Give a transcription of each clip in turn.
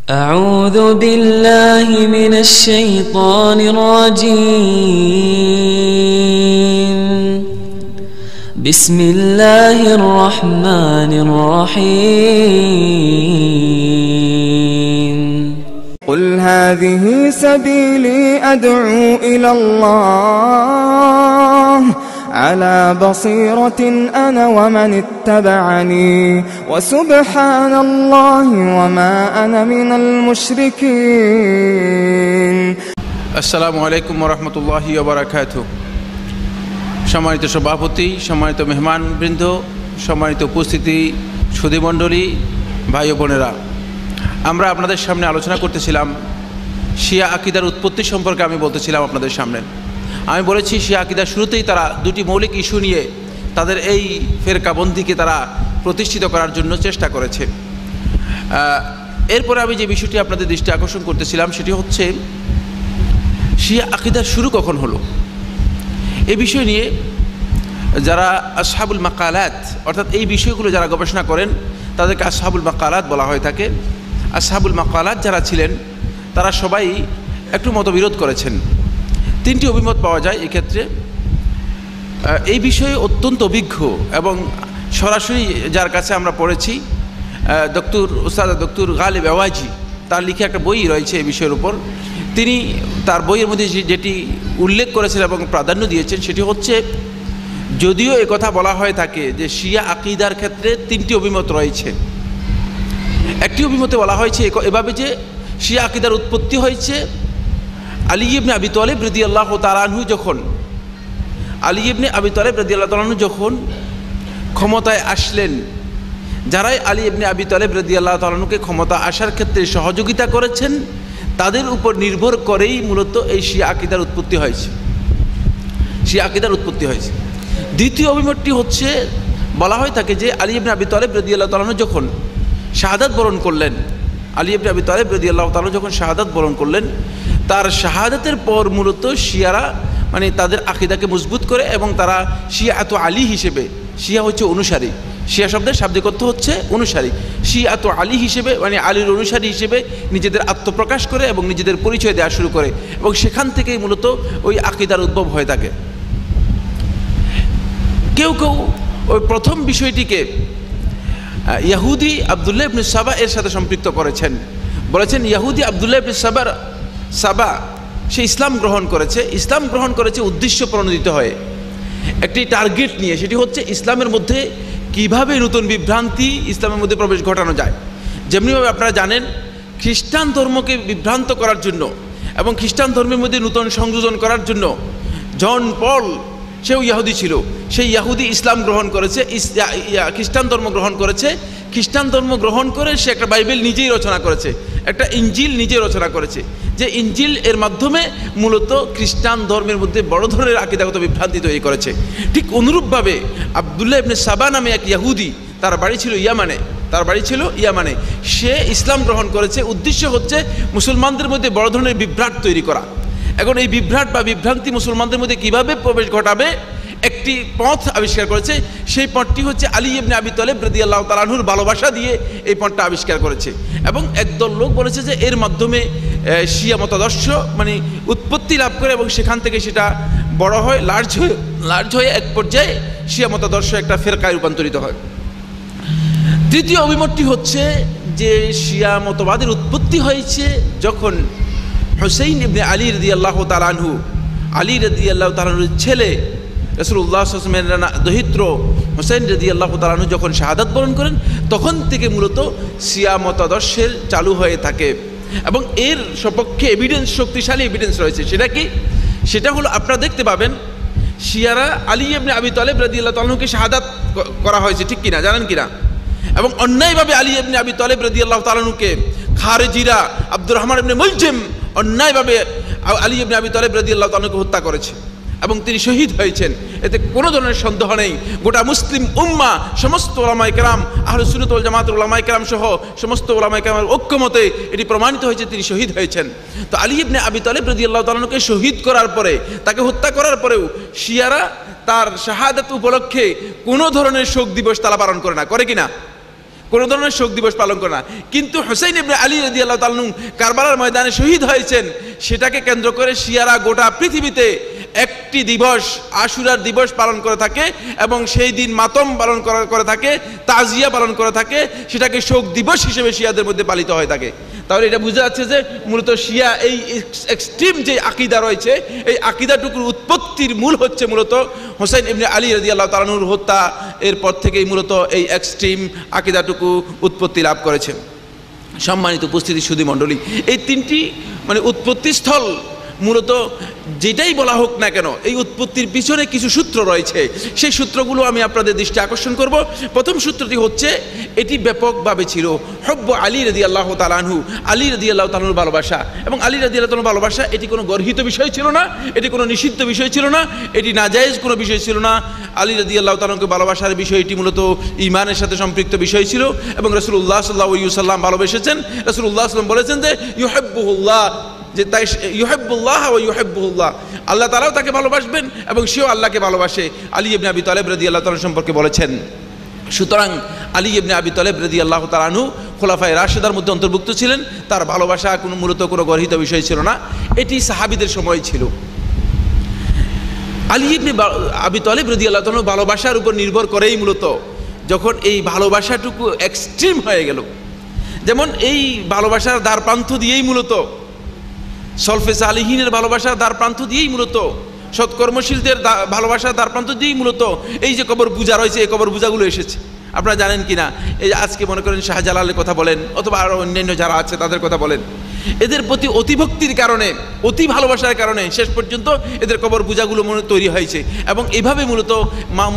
أعوذ بالله من الشيطان الرجيم بسم الله الرحمن الرحيم قل هذه سبيلي أدعو إلى الله على بصيرة أنا ومن اتبعني وسبحان الله وما أنا من المشركين আসসালামু আলাইকুম ওয়া রাহমাতুল্লাহি ওয়া বারাকাতুহু। সম্মানিত সভাপতি, সম্মানিত মেহমানবৃন্দ, সম্মানিত উপস্থিতি, সুধীমণ্ডলী, ভাই ও বোনেরা, আমরা আপনাদের সামনে আলোচনা করতেছিলাম শিয়া আকিদার উৎপত্তি সম্পর্কে। আমি বলতেছিলাম আপনাদের সামনে, আমি বলেছি শিয়া আকিদার শুরুতেই তারা দুটি মৌলিক ইস্যু নিয়ে তাদের এই ফেরকাবন্দিকে তারা প্রতিষ্ঠিত করার জন্য চেষ্টা করেছে। এরপরে আমি যে বিষয়টি আপনাদের দৃষ্টি আকর্ষণ করতেছিলাম সেটি হচ্ছে শিয়া আকিদার শুরু কখন হলো। এই বিষয় নিয়ে যারা আসহাবুল মাকালাত, অর্থাৎ এই বিষয়গুলো যারা গবেষণা করেন তাদেরকে আসহাবুল মাকালাত বলা হয়ে থাকে। আসহাবুল মাকালাত যারা ছিলেন তারা সবাই একটু মতবিরোধ করেছেন। তিনটি অভিমত পাওয়া যায় এক্ষেত্রে। এই বিষয়ে অত্যন্ত অভিজ্ঞ এবং সরাসরি যার কাছে আমরা পড়েছি উস্তাদ ডক্টর গালিব আওয়াজি, তার লিখে একটা বই রয়েছে এই বিষয়ের উপর। তিনি তার বইয়ের মধ্যে যেটি উল্লেখ করেছেন এবং প্রাধান্য দিয়েছেন সেটি হচ্ছে, যদিও একথা বলা হয়ে থাকে যে শিয়া আকিদার ক্ষেত্রে তিনটি অভিমত রয়েছে। একটি অভিমতে বলা হয়েছে এভাবে যে শিয়া আকিদার উৎপত্তি হয়েছে আলী ইবনে আবি তালেব রাদিয়াল্লাহু তাআলা আনহু যখন যখন ক্ষমতায় আসলেন, যারাই আলী ইবনে আবি তালেব রাদিয়াল্লাহু তাআলা আনহুকে ক্ষমতা আসার ক্ষেত্রে সহযোগিতা করেছেন তাদের উপর নির্ভর করেই মূলত এই শিয়া আকিদার উৎপত্তি হয়েছে। দ্বিতীয় অভিমতটি হচ্ছে, বলা হয়ে থাকে যে আলী ইবনে আবি তালেব রাদিয়াল্লাহু তাআলা আনহু যখন শাহাদাত বরণ করলেন, তার শাহাদাতের পর মূলত শিয়ারা তাদের আকিদাকে মজবুত করে এবং তারা শিয়াত আলী হিসেবে, শিয়া হচ্ছে অনুসারী, শিয়া শব্দের শাব্দিক অর্থ হচ্ছে অনুসারী, শিয়াত আলী হিসেবে আলীর অনুসারী হিসেবে নিজেদের আত্মপ্রকাশ করে এবং নিজেদের পরিচয় দেওয়া শুরু করে এবং সেখান থেকেই মূলত ওই আকিদার উদ্ভব হয়ে থাকে। কেউ কেউ ওই প্রথম বিষয়টিকে ইহুদি আব্দুল্লাহ ইবনে সাবা এর সাথে সম্পৃক্ত করেছেন। বলেছেন ইহুদি আব্দুল্লাহ ইবনে সাবা সে ইসলাম গ্রহণ করেছে উদ্দেশ্য প্রণোদিত হয়ে, একটি টার্গেট নিয়ে, সেটি হচ্ছে ইসলামের মধ্যে কিভাবে নতুন বিভ্রান্তি ইসলামের মধ্যে প্রবেশ ঘটানো যায়। যেমনিভাবে আপনারা জানেন খ্রিস্টান ধর্মকে বিভ্রান্ত করার জন্য এবং খ্রিস্টান ধর্মের মধ্যে নতুন সংযোজন করার জন্য জন পল, সেও ইহুদি ছিল, সেই ইহুদি ইসলাম গ্রহণ করেছে, খ্রিস্টান ধর্ম গ্রহণ করেছে। খ্রিস্টান ধর্ম গ্রহণ করে সে একটা বাইবেল নিজেই রচনা করেছে, একটা ইঞ্জিল নিজে রচনা করেছে, যে ইঞ্জিল এর মাধ্যমে মূলত খ্রিস্টান ধর্মের মধ্যে বড় ধরনের আকিদাগত বিভ্রান্তি তৈরি করেছে। ঠিক অনুরূপভাবে আব্দুল্লাহ ইবনে সাবা নামে এক ইহুদি, তার বাড়ি ছিল ইয়ামানে, সে ইসলাম গ্রহণ করেছে। উদ্দেশ্য হচ্ছে মুসলমানদের মধ্যে বড় ধরনের বিভ্রাট তৈরি করা। এখন এই বিভ্রাট বা বিভ্রান্তি মুসলমানদের মধ্যে কিভাবে প্রবেশ ঘটাবে একটি পথ আবিষ্কার করেছে। সেই পথটি হচ্ছে আলী ইবনে আবি তালেব রাদিয়াল্লাহু তাআলা আনহুর ভালোবাসা দিয়ে এই পথটা আবিষ্কার করেছে। এবং একদল লোক বলেছে যে এর মাধ্যমে শিয়া মতাদর্শ উৎপত্তি লাভ করে এবং সেখান থেকে সেটা বড় হয়, লার্জ হয়ে এক পর্যায়ে শিয়া মতাদর্শ একটা ফেরকায় রূপান্তরিত হয়। তৃতীয় অভিমতটি হচ্ছে যে শিয়া মতবাদের উৎপত্তি হয়েছে যখন হুসাইন ইবনে আলী রাদিয়াল্লাহু তাআলা আনহু, আলী রাদিয়াল্লাহু তাআলা আনহুর ছেলে রাসূলুল্লাহ সাল্লাল্লাহু আলাইহি ওয়াসাল্লামের দহিত্র হুসাইন রাদিয়াল্লাহু তাআলা আনহু যখন শাহাদাত বরণ করেন তখন থেকে মূলত শিয়া মতাদর্শের চালু হয়ে থাকে। এবং এর সপক্ষে শক্তিশালী এভিডেন্স রয়েছে। সেটা হলো আপনারা দেখতে পাবেন শিয়ারা আলী ইবনে আবি তালেব রাদিয়াল্লাহু তাআলা আনহুকে শাহাদাত করা হয়েছে, ঠিক কিনা, জানেন কিনা? এবং অন্যায়ভাবে আলী ইবনে আবি তালেব রাদিয়াল্লাহু তাআলা আনহুকে খারেজিরা, আব্দুর রহমান ইবনে মুলজিম অন্যায়ভাবে আলী ইবনে আবি তালেব রাদিয়াল্লাহু তাআলা আনহুকে হত্যা করেছে এবং তিনি শহীদ হয়েছেন। এতে কোনো ধরনের সন্দেহ নেই। গোটা মুসলিম উম্মাহ, সমস্ত ওলামায়ে কেরাম, আহলে সুন্নাত ওয়াল জামাতের ওলামায়ে কেরাম সহ সমস্ত ওলামায়ে কেরামের ঐক্যমতে এটি প্রমাণিত হয়েছে তিনি শহীদ হয়েছেন। তো আলী ইবনে আবি তালেব রাদিয়াল্লাহু তাআলা আনহুকে শহীদ করার পরে, তাকে হত্যা করার পরেও শিয়ারা তার শাহাদাত উপলক্ষে কোনো ধরনের শোক দিবস তারা পালন করে না, করে কিনা? কোনো ধরনের শোক দিবস পালন করে না। কিন্তু হুসাইন ইবনে আলী রাদিয়াল্লাহু তাআলা কারবালার ময়দানে শহীদ হয়েছেন, সেটাকে কেন্দ্র করে শিয়ারা গোটা পৃথিবীতে একটি দিবস আশুরার দিবস পালন করে থাকে এবং সেই দিন মাতম পালন করে থাকে, তাজিয়া পালন করে থাকে, সেটাকে শোক দিবস হিসেবে শিয়াদের মধ্যে পালিত হয়ে থাকে। তাহলে এটা বোঝা যাচ্ছে যে মূলত শিয়া এই এক্সট্রিম যে আকীদা রয়েছে, এই আকীদাটুকুর উৎপত্তির মূল হচ্ছে মূলত হুসাইন ইবনে আলী রাদিয়াল্লাহু তাআলা আনহুর হত্যা। এরপর থেকেই মূলত এই এক্সট্রিম আকীদাটুকু উৎপত্তি লাভ করেছে। সম্মানিত উপস্থিতি সুধী মণ্ডলী, এই তিনটি মানে উৎপত্তিস্থল মূলত যেটাই বলা হোক না কেন, এই উৎপত্তির পিছনে কিছু সূত্র রয়েছে। সেই সূত্রগুলো আমি আপনাদের দৃষ্টি আকর্ষণ করব। প্রথম সূত্রটি হচ্ছে, এটি ব্যাপকভাবে ছিল হব্ব আলী রাদিয়াল্লাহু তাআলা আনহু, আলী রাদিয়াল্লাহু তাআলা আনহুর ভালোবাসা। এবং আলী রাদিয়াল্লাহু তাআলা ভালোবাসা এটি কোনো গর্হিত বিষয় ছিল না, এটি কোনো নিষিদ্ধ বিষয় ছিল না, এটি নাজায়েজ কোনো বিষয় ছিল না। আলী রাদিয়াল্লাহু তাআলা আনহুকে ভালোবাসার বিষয়টি মূলত ঈমানের সাথে সম্পৃক্ত বিষয় ছিল। এবং রাসূলুল্লাহ সাল্লাল্লাহু আলাইহি ওয়াসাল্লাম ভালোবেসেছেন। রাসূলুল্লাহ সাল্লাল্লাহু আলাইহি ওয়াসাল্লাম বলেছেন যে ইউহিব্বুহুল্লাহ, যে তাই ইউহিব্বুল্লাহ ওয়া ইউহিব্বুহুল্লাহ, আল্লাহ তাআলাও তাকে ভালোবাসবেন এবং সেও আল্লাহকে ভালোবাসে, আলী ইবনে আবি তালেব রাদিয়াল্লাহু তাআলা সম্পর্কে বলেছেন। সুতরাং আলী ইবনে আবি তালেব রাদিয়াল্লাহু তাআলা আনহু খোলাফায়ে রাশিদার মধ্যে অন্তর্ভুক্ত ছিলেন। তার ভালোবাসা কোনো মূলত কোনো গর্হিত বিষয় ছিল না, এটি সাহাবীদের সময় ছিল। আলী ইবনে আবি তালেব রাদিয়াল্লাহু তাআলা ভালোবাসার উপর নির্ভর করেই মূলত যখন এই ভালোবাসাটুকু এক্সট্রিম হয়ে গেল, যেমন এই ভালোবাসার দ্বার প্রান্ত দিয়েই মূলত সলফে সালিহিনের ভালোবাসার দ্বার প্রান্ত দিয়েই মূলত সৎকর্মশীলদের ভালোবাসার দ্বার প্রান্ত দিয়েই মূলত এই যে কবর পূজা রয়েছে, এই কবর পূজাগুলো এসেছে। আপনারা জানেন কি না, এই আজকে মনে করেন শাহজালালের কথা বলেন অথবা আরও অন্যান্য যারা আছে তাদের কথা বলেন, এদের প্রতি অতিভক্তির কারণে, অতি ভালোবাসার কারণে শেষ পর্যন্ত এদের কবর পূজাগুলো মনে তৈরি হয়েছে। এবং এভাবে মূলত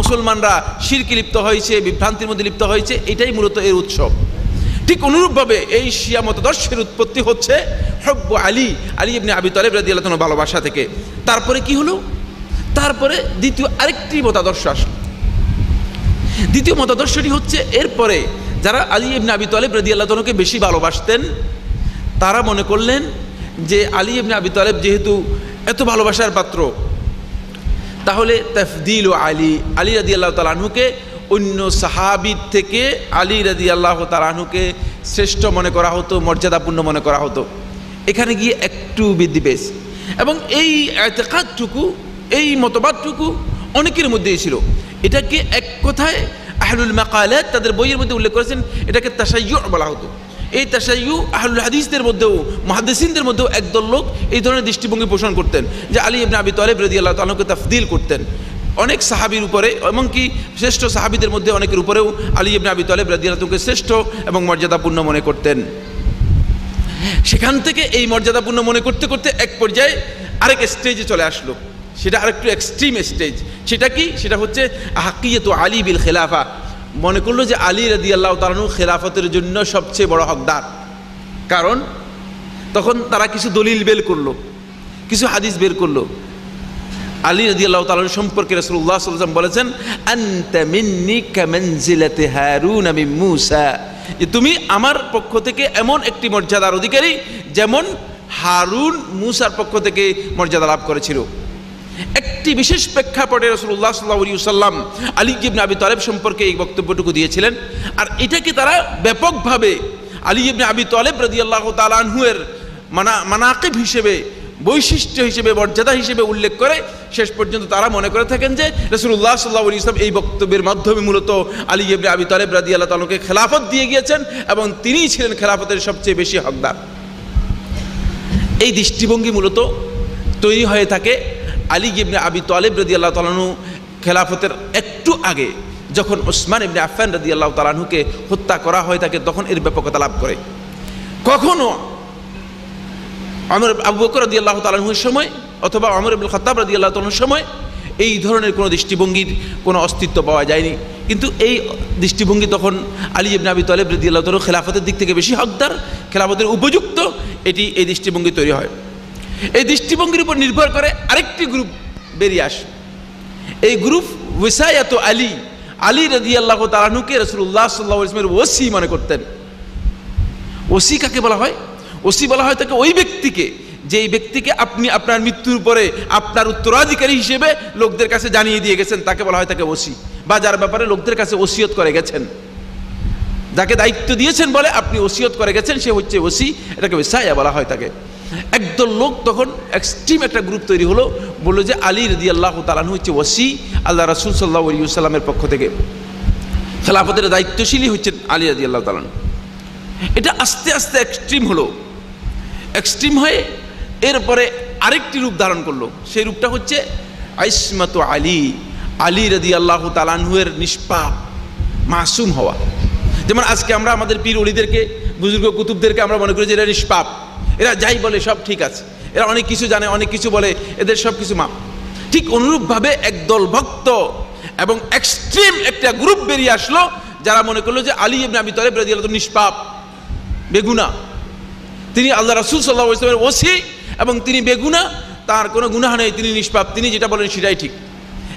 মুসলমানরা শিরকে লিপ্ত হয়েছে, বিভ্রান্তির মধ্যে লিপ্ত হয়েছে, এটাই মূলত এর উৎসব। ঠিক অনুরূপভাবে এই শিয়া মতদর্শের উৎপত্তি হচ্ছে হব্ব আলী, আলী ইবনে আবি তালেব রাদিয়াল্লাহু তাআলা ভালোবাসা থেকে। তারপরে কি হলো, তারপরে দ্বিতীয় আরেকটি মতাদর্শ আসলো। দ্বিতীয় মতাদর্শটি হচ্ছে, এরপরে যারা আলী ইবনে আবি তালেব রাদিয়াল্লাহু তাআলাকে বেশি ভালোবাসতেন, তারা মনে করলেন যে আলী ইবনে আবি তালেব যেহেতু এত ভালোবাসার পাত্র, তাহলে তাফদিল আলী, আলী রাদিয়াল্লাহু তাআলা আনহুকে অন্য সাহাবীর থেকে আলী রাদিয়াল্লাহু তাআলা আনহুকে শ্রেষ্ঠ মনে করা হতো, মর্যাদাপূর্ণ মনে করা হতো। এখানে গিয়ে একটু বৃদ্ধি পেয়েছে। এবং এই ইতিকাদটুকু, এই মতবাদটুকু অনেকের মধ্যেই ছিল। এটাকে এক কথায় আহলুল মাকালাত তাদের বইয়ের মধ্যে উল্লেখ করেছেন, এটাকে তাশাইয়্যু বলা হতো। এই তাশাইয়্যু আহলুল হাদিসদের মধ্যেও, মুহাদ্দিসিনদের মধ্যেও একদল লোক এই ধরনের দৃষ্টিভঙ্গি পোষণ করতেন যে আলী ইবনে আবি তালেব রাদিয়াল্লাহু তাআলা আনহুকে তাফদিল করতেন অনেক সাহাবীর উপরে, এমনকি শ্রেষ্ঠ সাহাবীদের মধ্যে অনেকের উপরেও আলী ইবনে আবি তালেব রাদিয়াল্লাহু তাআলাকে শ্রেষ্ঠ এবং মর্যাদাপূর্ণ মনে করতেন। সেখান থেকে এই মর্যাদাপূর্ণ মনে করতে করতে এক পর্যায়ে আরেক স্টেজে চলে আসলো, সেটা আরেকটু এক্সট্রিম স্টেজ। সেটা কি, সেটা হচ্ছে হাকিয়াতু আলী বিল খেলাফা। মনে করলো যে আলী রাদিয়াল্লাহু তাআলা আনহু খেলাফতের জন্য সবচেয়ে বড় হকদার। কারণ তখন তারা কিছু দলিল বের করলো, কিছু হাদিস বের করলো। আলী রাদিয়াল্লাহু তাআলা সম্পর্কে রাসূলুল্লাহ সাল্লাল্লাহু আলাইহি ওয়াসাল্লাম বলেছেন, আনতা মিন্নি কামানজিলাতি হারুন মিন মূসা, যে তুমি আমার পক্ষ থেকে এমন একটি মর্যাদার অধিকারী যেমন হারুন মূসার পক্ষ থেকে মর্যাদা লাভ করেছিল। একটি বিশেষ প্রেক্ষাপটে রাসূলুল্লাহ সাল্লাল্লাহু আলাইহি ওয়াসাল্লাম আলী ইবনে আবি তালেব সম্পর্কে এই বক্তব্যটুকু দিয়েছিলেন। আর এটাকে তারা ব্যাপকভাবে আলী ইবনে আবি তালেব রাদিয়াল্লাহু তাআলা আনহু এর মানাকিব হিসেবে, বৈশিষ্ট্য হিসেবে, মর্যাদা হিসেবে উল্লেখ করে শেষ পর্যন্ত তারা মনে করে থাকেন যে রাসূলুল্লাহ সাল্লাল্লাহু আলাইহি ওয়াসাল্লাম এই বক্তব্যের মাধ্যমে মূলত আলী ইবনে আবি তালেব রাদিয়াল্লাহু তাআলাকে খেলাফত দিয়ে গিয়েছেন এবং তিনিই ছিলেন খেলাফতের সবচেয়ে বেশি হকদার। এই দৃষ্টিভঙ্গি মূলত তৈরি হয়ে থাকে আলী ইবনে আবি তালেব রাদিয়াল্লাহু তাআলা আনহু খেলাফতের একটু আগে, যখন ওসমান ইবনে আফফান রাদিয়াল্লাহু তাআলা আনহুকে হত্যা করা হয় থাকে, তখন এর ব্যাপকতা লাভ করে। কখনো আবু বকর রাদিয়াল্লাহু তাআলা আনহুর সময় অথবা ওমর ইবনে খাত্তাব রাদিয়াল্লাহু তাআলা আনহুর সময় এই ধরনের কোনো দৃষ্টিভঙ্গির কোনো অস্তিত্ব পাওয়া যায়নি। কিন্তু এই দৃষ্টিভঙ্গি তখন আলী ইবনে আবি তালেব রাদিয়াল্লাহু তাআলা খেলাফতের দিক থেকে বেশি হকদার, খেলাফতের উপযুক্ত, এই দৃষ্টিভঙ্গি তৈরি হয়। এই দৃষ্টিভঙ্গির উপর নির্ভর করে আরেকটি গ্রুপ বেরিয়ে আসে। এই গ্রুপ ওয়াসায়াতু আলী, আলী রাদিয়াল্লাহু তাআলা আনহুকে রাসূলুল্লাহ সাল্লাল্লাহু আলাইহি ওয়াসাল্লামের ওসি মনে করতেন। ওসি কাকে বলা হয়? ওসি বলা হয় তাকে ওই ব্যক্তিকে, যেই ব্যক্তিকে আপনি আপনার মৃত্যুর পরে আপনার উত্তরাধিকারী হিসেবে লোকদের কাছে জানিয়ে দিয়ে গেছেন, তাকে বলা হয় তাকে ওসি, বা যার ব্যাপারে লোকদের কাছে ওসিয়ত করে গেছেন। যাকে দায়িত্ব দিয়েছেন বলে আপনি ওসিয়ত করে গেছেন, সে হচ্ছে ওসি, এটাকে ওসায়া বলা হয় তাকে। একদল লোক তখন এক্সট্রিম একটা গ্রুপ তৈরি হলো, বললো যে আলী রাদিয়াল্লাহু তাআলা আনহু হচ্ছে ওসি, আল্লাহ রাসূল সাল্লাল্লাহু আলাইহি ওয়াসাল্লামের পক্ষ থেকে খেলাফতের দায়িত্বশীলই হচ্ছেন আলী রাদিয়াল্লাহু তাআলা। এটা আস্তে আস্তে এক্সট্রিম হলো, এক্সট্রিম হয়ে এরপরে আরেকটি রূপ ধারণ করলো। সেই রূপটা হচ্ছে ইসমাতু আলী, আলী রাদিয়াল্লাহু তাআলা আনহুর নিষ্পাপ মাসুম হওয়া। যেমন আজকে আমরা আমাদের পীর ওলিদেরকে, বুজুর্গ কুতুবদেরকে আমরা মনে করি যে এরা নিষ্পাপ, এরা যাই বলে সব ঠিক আছে, এরা অনেক কিছু জানে, অনেক কিছু বলে, এদের সব কিছু মাপ। ঠিক অনুরূপভাবে একদল ভক্ত এবং এক্সট্রিম একটা গ্রুপ বেরিয়ে আসলো, যারা মনে করলো যে আলী ইবনে আবি তালেব রাদিয়াল্লাহু তাআলা নিষ্পাপ, বেগুনা, তিনি আল্লাহ রাসূল সাল্লাল্লাহু আলাইহি ওয়াসাল্লামের ওসি এবং তিনি বেগুনা, তার কোনো গুনাহ নেই, তিনি নিষ্পাপ, তিনি যেটা বলেন সেটাই ঠিক।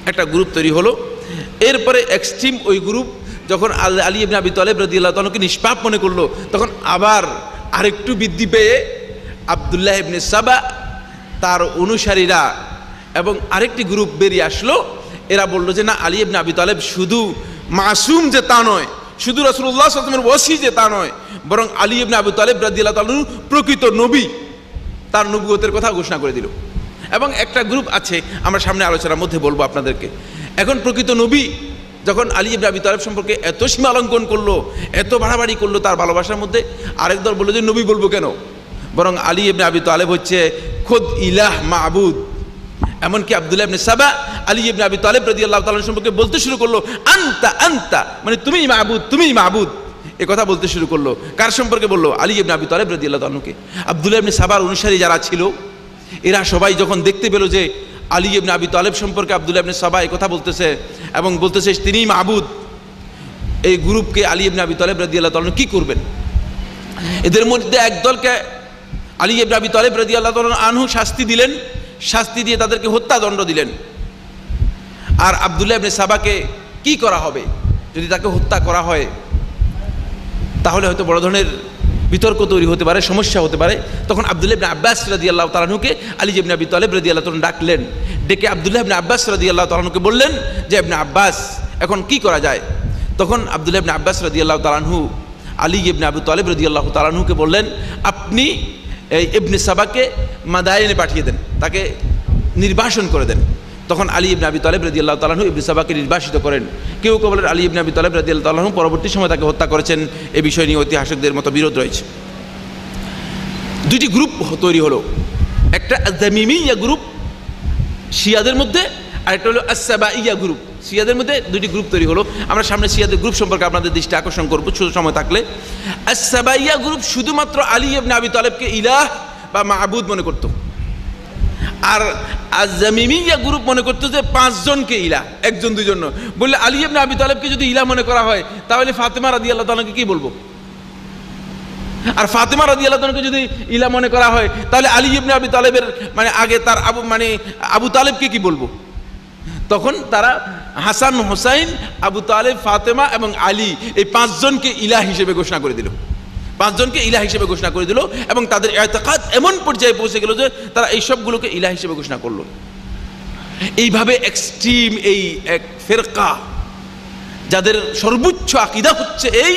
একটা গ্রুপ তৈরি হলো। এরপরে এক্সট্রিম ওই গ্রুপ যখন আলী ইবনে আবি তালেব রাদিয়াল্লাহু তাআলাকে নিষ্পাপ মনে করলো, তখন আবার আরেকটু বৃদ্ধি পেয়ে আব্দুল্লাহ ইবনে সাবা, তার অনুসারীরা এবং আরেকটি গ্রুপ বেরিয়ে আসলো। এরা বললো যে না, আলী ইবনে আবি তালেব শুধু মাসুম যে তা নয়, শুধু রাসূলুল্লাহ সাল্লাল্লাহু আলাইহি ওয়াসাল্লামের ওসি যে তা নয়, বরং আলী ইবনে আবি তালেব রাদিয়াল্লাহু তাআলা প্রকৃত নবী, তার নবুয়তের কথা ঘোষণা করে দিল। এবং একটা গ্রুপ আছে, আমরা সামনে আলোচনার মধ্যে বলবো আপনাদেরকে। এখন প্রকৃত নবী যখন আলী ইবনে আবি তালেব সম্পর্কে এত সীমা লঙ্ঘন করলো, এত বাড়াবাড়ি করলো তার ভালোবাসার মধ্যে, আরেক দল বললো যে নবী বলবো কেন, বরং আলী ইবনে আবি তালেব হচ্ছে খুদ ইলাহ মাবুদ। এমনকি আব্দুল্লাহ ইবনে সাবা আলী ইবনে আবি তালেব রাদিয়াল্লাহু তাআলা সম্পর্কে বলতে শুরু করলো আনতা আনতা, মানে তুমিই মাবুদ, তুমিই মাবুদ, এ কথা বলতে শুরু করলো। কার সম্পর্কে বললো? আলী ইবনে আবি তালেব রাদিয়াল্লাহু তাআলাকে। আব্দুল্লাহ ইবনে সাবার অনুসারী যারা ছিল, এরা সবাই যখন দেখতে পেল যে আলী ইবনে আবি তালেব সম্পর্কে আব্দুল্লাহ ইবনে সাবা এই কথা বলতেছে এবং বলতেছে তিনিই মাবুদ, এই গ্রুপকে আলী ইবনে আবি তালেব রাদিয়াল্লাহু তাআলা কি করবেন? এদের মধ্যে একদলকে আলী ইবনে আবি তালেব রাদিয়াল্লাহু তাআলা আনহু শাস্তি দিলেন, শাস্তি দিয়ে তাদেরকে হত্যাদণ্ড দিলেন। আর আব্দুল্লাহ ইবনে সাবাকে কি করা হবে? যদি তাকে হত্যা করা হয় তাহলে হয়তো বড় ধরনের বিতর্ক তৈরি হতে পারে, সমস্যা হতে পারে। তখন আব্দুল্লাহ ইবনে আব্বাস রাদিয়াল্লাহু তাআলা আনহুকে আলী ইবনে আবি তালেব রাদিয়াল্লাহু তাআলা ডাকলেন, ডেকে আব্দুল্লাহ ইবনে আব্বাস রাদিয়াল্লাহু তাআলা আনহুকে বললেন যে ইবনে আব্বাস, এখন কি করা যায়? তখন আব্দুল্লাহ ইবনে আব্বাস রাদিয়াল্লাহু তাআলা আনহু আলী ইবনে আবি তালেব রাদিয়াল্লাহু তাআলা আনহুকে বললেন, আপনি এই ইবনে সাবাকে মাদায়েনে পাঠিয়ে দেন, তাকে নির্বাসন করে দেন। তখন আলী ইবনে আবি তালেব রাদিয়াল্লাহু তাআলা আনহু ইবনে সাবাকে নির্বাসিত করেন। কেউ কেউ বলেন আলী ইবনে আবি তালেব রাদিয়াল্লাহু তাআলা আনহু পরবর্তী সময় তাকে হত্যা করেছেন। এ বিষয় নিয়ে ঐতিহাসিকদের মতো বিরোধ রয়েছে। দুইটি গ্রুপ তৈরি হলো, একটা আয-যামিমিয়া গ্রুপ শিয়াদের মধ্যে, আরেকটা হলো আস-সাবাইয়া গ্রুপ। শিয়াদের মধ্যে দুইটি গ্রুপ তৈরি হলো। আমরা সামনে শিয়াদের গ্রুপ সম্পর্কে আপনাদের দৃষ্টি আকর্ষণ করবো ছোট সময় থাকলে। আস-সাবাইয়া গ্রুপ শুধুমাত্র আলী ইবনে আবি তালেবকে ইলাহ বা মাবুদ মনে করত, আর আয-যামিমিয়া গ্রুপ মনে করতো যে 5 জনকে ইলাহ, একজন দুইজন নয়। বললে আলী ইবনে আবি তালেবকে যদি ইলাহ মনে করা হয় তাহলে ফাতেমা রাদিয়াল্লাহু তাআলাকে কি বলবো? আর ফাতেমা রাদিয়াল্লাহু তাআলাকে যদি ইলাহ মনে করা হয় তাহলে আলী ইবনে আবি তালেবের মানে আগে তার আবু তালেবকে কি বলবো? তখন তারা হাসান, হোসাইন, আবু তালেব, ফাতেমা এবং আলী এই 5 জনকে ইলাহ হিসেবে ঘোষণা করে দিল। 5 জনকে ইলাহ হিসেবে ঘোষণা করে দিল এবং তাদের ইতিকাদ এমন পর্যায়ে পৌঁছে গেল যে তারা এই সবগুলোকে ইলাহ হিসেবে ঘোষণা করলো। এইভাবে এক্সট্রিম এই এক ফেরকা, যাদের সর্বোচ্চ আকীদা হচ্ছে এই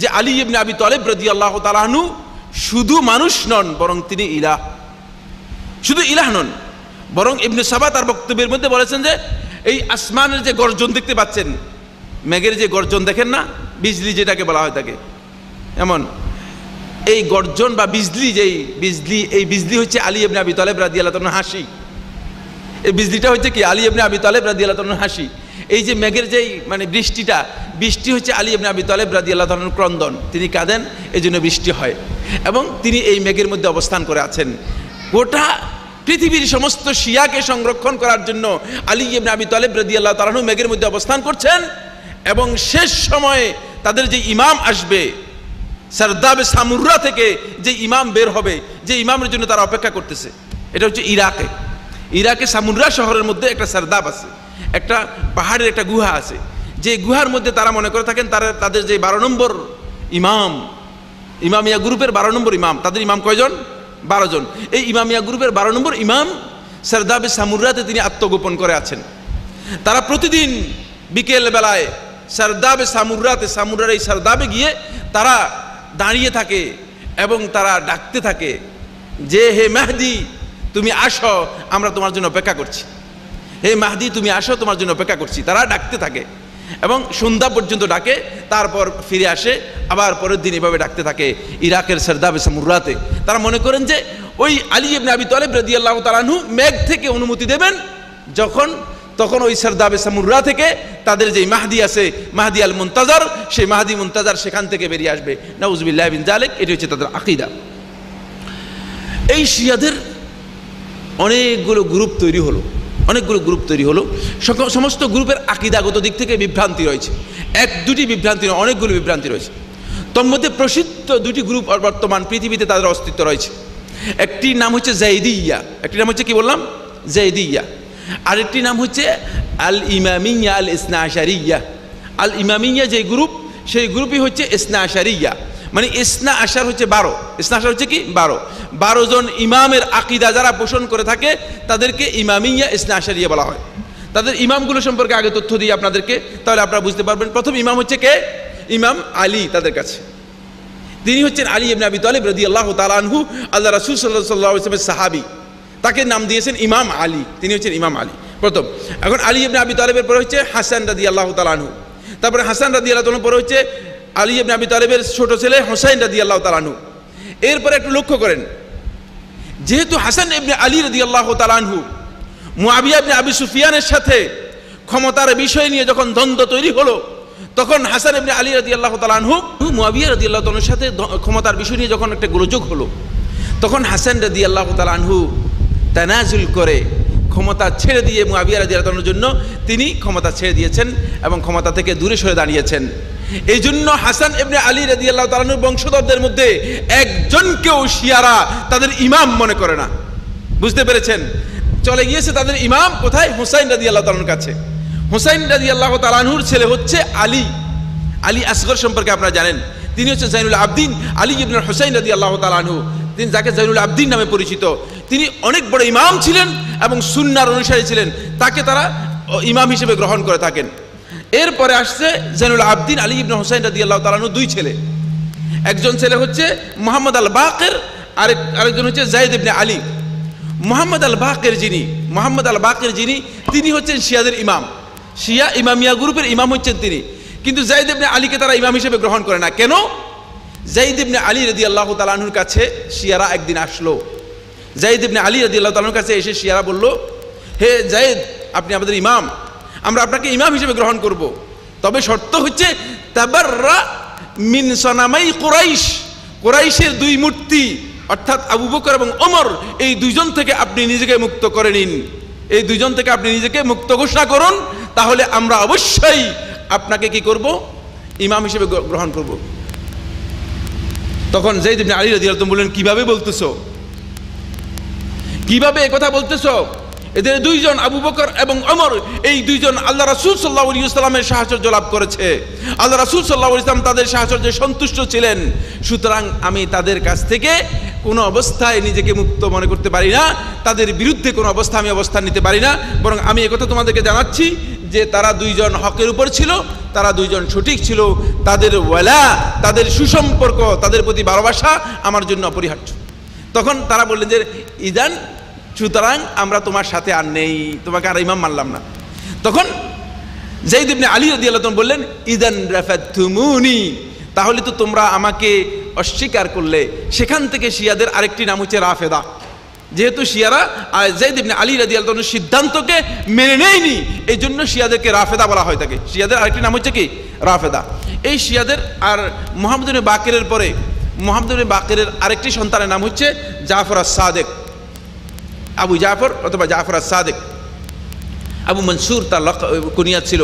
যে আলী ইবনে আবি তালেব রাদিয়াল্লাহু তাআলা আনহু শুধু মানুষ নন, বরং তিনি ইলাহ। শুধু ইলাহ নন, বরং ইবনে সাবা তার বক্তব্যের মধ্যে বলেছেন যে এই আসমানের যে গর্জন দেখতে পাচ্ছেন, মেঘের যে গর্জন দেখেন না, বিজলি যেটাকে বলা হয় তাকে, এমন এই গর্জন বা বিজলি, যেই বিজলি, এই বিজলি হচ্ছে আলী ইবনে আবি তালেব রাদিয়াল্লাহু তাআলার হাসি। এই বিজলিটা হচ্ছে কি? আলী ইবনে আবি তালেব রাদিয়াল্লাহু তাআলার হাসি। এই যে মেঘের যেই মানে বৃষ্টি হচ্ছে আলী ইবনে আবি তালেব রাদিয়াল্লাহু তাআলার ক্রন্দন, তিনি কাঁদেন, এই জন্য বৃষ্টি হয় এবং তিনি এই মেঘের মধ্যে অবস্থান করে আছেন। গোটা পৃথিবীর সমস্ত শিয়াকে সংরক্ষণ করার জন্য আলী ইবনে আবি তালেব রাদিয়াল্লাহু তাআলা মেঘের মধ্যে অবস্থান করছেন এবং শেষ সময়ে তাদের যে ইমাম আসবে, সারদাবে সামুরা থেকে যে ইমাম বের হবে, যে ইমামের জন্য তারা অপেক্ষা করতেছে, এটা হচ্ছে ইরাকে সামুরা শহরের মধ্যে একটা সারদাব আছে, একটা পাহাড়ের একটা গুহা আছে, যে গুহার মধ্যে তারা মনে করে থাকেন তাদের যে 12 নম্বর ইমাম, ইমামিয়া গ্রুপের 12 নম্বর ইমাম, তাদের ইমাম কয়জন? 12 জন। এই ইমামিয়া গ্রুপের 12 নম্বর ইমাম সারদাবে সামুরাতে তিনি আত্মগোপন করে আছেন। তারা প্রতিদিন বিকেল বেলায় সারদাবে সামুরাতে, সামুরার এই সারদাবে গিয়ে তারা দাঁড়িয়ে থাকে এবং তারা ডাকতে থাকে যে হে মেহদি তুমি আসো, আমরা তোমার জন্য অপেক্ষা করছি, হে মাহদি তুমি আসো, তোমার জন্য অপেক্ষা করছি। তারা ডাকতে থাকে এবং সন্ধ্যা পর্যন্ত ডাকে, তারপর ফিরে আসে, আবার পরের দিন এভাবে ডাকতে থাকে ইরাকের সারদাবে সামুরাতে। তারা মনে করেন যে ওই আলী ইবনে আবি তালেব রাদিয়াল্লাহু তাআলা আনহু মেঘ থেকে অনুমতি দেবেন তখন ওই সারদাবে সামুরা থেকে তাদের যে মাহদি আছে, মাহদি আল মুনতাজার, সেই মাহদি মুনতাজার সেখান থেকে বেরিয়ে আসবে। নাউজুবিল্লাহি মিন যালিক। এটি হচ্ছে তাদের আকীদা। এই শিয়াদের অনেকগুলো গ্রুপ তৈরি হলো, সমস্ত গ্রুপের আকীদাগত দিক থেকে বিভ্রান্তি রয়েছে। এক দুটি বিভ্রান্তি নয়, অনেকগুলো বিভ্রান্তি রয়েছে। তন্মধ্যে প্রসিদ্ধ দুটি গ্রুপ বর্তমান পৃথিবীতে তাদের অস্তিত্ব রয়েছে। একটির নাম হচ্ছে জাইদিয়া, একটির নাম হচ্ছে কি বললাম, জাইদিয়া। আরেকটি নাম হচ্ছে আল ইমামিয়া আল ইসনা আশারিয়া। আল ইমামিয়া যে গ্রুপ, সেই গ্রুপই হচ্ছে ইসনা আশারিয়া, মানে ইসনা আশার হচ্ছে 12, ইসনা আশার হচ্ছে কি 12 জন ইমামের আকীদা যারা পোষণ করে থাকে তাদেরকে ইমামিয়া ইসনা আশারিয়া বলা হয়। তাদের ইমামগুলো সম্পর্কে আগে তথ্য দিই আপনাদেরকে, তাহলে আপনারা বুঝতে পারবেন। প্রথম ইমাম হচ্ছে কে? ইমাম আলী। তাদের কাছে তিনি হচ্ছেন আলী ইবনে আবি তালেব রাদিয়াল্লাহু তাআলা আনহু, আল্লাহ রাসূল সাল্লাল্লাহু আলাইহি ওয়াসাল্লামের সাহাবী। তাকে নাম দিয়েছেন ইমাম আলী, তিনি হচ্ছেন ইমাম আলী প্রথম। এখন আলী ইবনে আবি তালেবের পরে হচ্ছে হাসান রাদিয়াল্লাহু তাআলা আনহু, তারপরে হাসান রাদিয়াল্লাহু তাআলা পরে হচ্ছে আলী ইবনে আবি তালেবের ছোট ছেলে হুসাইন রাদিয়াল্লাহু তাআলা আনহু। এরপরে একটু লক্ষ্য করেন, যেহেতু হাসান ইবনে আলী রাদিয়াল্লাহু তাআলা আনহু মুআবিয়া ইবনে আবি সুফিয়ানের সাথে ক্ষমতার বিষয় নিয়ে যখন দ্বন্দ্ব তৈরি হলো, তখন হাসান ইবনে আলী রাদিয়াল্লাহু তাআলা আনহু মুআবিয়া রাদিয়াল্লাহু তাআলার সাথে ক্ষমতার বিষয় নিয়ে যখন একটা গোলযোগ হলো, তখন হাসান রাদিয়াল্লাহু তাআলা আনহু তানাজুল করে ক্ষমতা ছেড়ে দিয়ে মুআবিয়া রাদিয়াল্লাহু তাআলার জন্য তিনি ক্ষমতা ছেড়ে দিয়েছেন এবং ক্ষমতা থেকে দূরে সরে দাঁড়িয়েছেন। এই জন্য হাসান ইবনে আলী রাদিয়াল্লাহু তাআলার বংশধরদের মধ্যে একজনকেও শিয়ারা তাদের ইমাম মনে করে না। বুঝতে পেরেছেন? চলে গিয়েছে তাদের ইমাম কোথায়? হুসাইন রাদিয়াল্লাহু তাআলার কাছে। হুসাইন রাদিয়াল্লাহু তাআলার ছেলে হচ্ছে আলী। আলী আসগর সম্পর্কে আপনারা জানেন, তিনি হচ্ছে জাইনুল আবদিন আলী ইবনে হুসাইন রাদিয়াল্লাহু তাআলা আনহু, তিনি যাকে জাইনুল আবদিন নামে পরিচিত। তিনি অনেক বড় ইমাম ছিলেন এবং সুন্নাহর অনুসারী ছিলেন, তাকে তারা ইমাম হিসেবে গ্রহণ করে থাকেন। এরপরে আসছে জাইনুল আবদিন আলী ইবনে হুসাইন রাদিয়াল্লাহু তাআলা আনহু দুই ছেলে, একজন ছেলে হচ্ছে মুহাম্মদ আল বাকের, আরেকজন হচ্ছে যায়েদ ইবনে আলী। মুহাম্মদ আল বাকের যিনি তিনি হচ্ছেন শিয়াদের ইমাম, শিয়া ইমামিয়া গ্রুপের ইমাম হচ্ছেন তিনি। কিন্তু যায়েদ ইবনে আলীকে তারা ইমাম হিসেবে গ্রহণ করে না। কেন? যায়েদ ইবনে আলী রাদিয়াল্লাহু তাআলা আনহুর কাছে শিয়ারা একদিন আসলো। যায়েদ ইবনে আলী রাদিয়াল্লাহু তাআলার কাছে এসে শিয়ারা বলল, হে যায়েদ, আপনি আমাদের ইমাম, আমরা আপনাকে ইমাম হিসেবে গ্রহণ করব, তবে শর্ত হচ্ছে তাবাররা মিন সনামাই কুরাইশ, কুরাইশের দুই মূর্তি অর্থাৎ আবু বকর এবং ওমর, এই দুইজন থেকে আপনি নিজেকে মুক্ত করে নিন, এই দুইজন থেকে আপনি নিজেকে মুক্ত ঘোষণা করুন, তাহলে আমরা অবশ্যই আপনাকে কি করব? ইমাম হিসেবে গ্রহণ করব। তখন যায়েদ ইবনে আলী রাদিয়াল্লাহু তাআলা বললেন, কিভাবে বলতেছো, কিভাবে একথা বলতেছো? এদের দুইজন আবু বকর এবং ওমর, এই দুইজন আল্লাহ রাসূল সাল্লাল্লাহু আলাইহি ওয়াসাল্লামের সাহায্য লাভ করেছে, আল্লাহ রাসূল সাল্লাল্লাহু আলাইহি ওয়াসাল্লাম তাদের সাহায্যে সন্তুষ্ট ছিলেন, সুতরাং আমি তাদের কাছ থেকে কোনো অবস্থায় নিজেকে মুক্ত মনে করতে পারি না, তাদের বিরুদ্ধে কোনো অবস্থা আমি অবস্থান নিতে পারি না, বরং আমি একথা তোমাদেরকে জানাচ্ছি যে তারা দুইজন হকের উপর ছিল, তারা দুইজন সঠিক ছিল, তাদের ওয়ালা, তাদের সুসম্পর্ক, তাদের প্রতি ভালোবাসা আমার জন্য অপরিহার্য। তখন তারা বললেন যে ইদান, সুতরাং আমরা তোমার সাথে আর নেই, তোমাকে আর ইমাম মানলাম না। তখন যায়েদ ইবনে আলী রাদিয়াল্লাহু তাআলা বললেন, ইদান রাফাতুমুনি, তাহলে তো তোমরা আমাকে অস্বীকার করলে। সেখান থেকে শিয়াদের আরেকটি নাম হচ্ছে রাফেদা। যেহেতু শিয়ারা যায়েদ ইবনে আলী রাদিয়াল্লাহু তাআলার সিদ্ধান্তকে মেনে নেয়নি, এই জন্য শিয়াদেরকে রাফেদা বলা হয় থাকে। শিয়াদের আরেকটি নাম হচ্ছে কি? রাফেদা। এই শিয়াদের আর মুহাম্মদ ইবনে বাকিরের পরে মুহাম্মদ ইবনে বাকিরের আরেকটি সন্তানের নাম হচ্ছে জাফর আস-সাদিক, আবু জাফর অথবা জাফর আস-সাদিক। আবু মনসুর তার কুনিয়াত ছিল।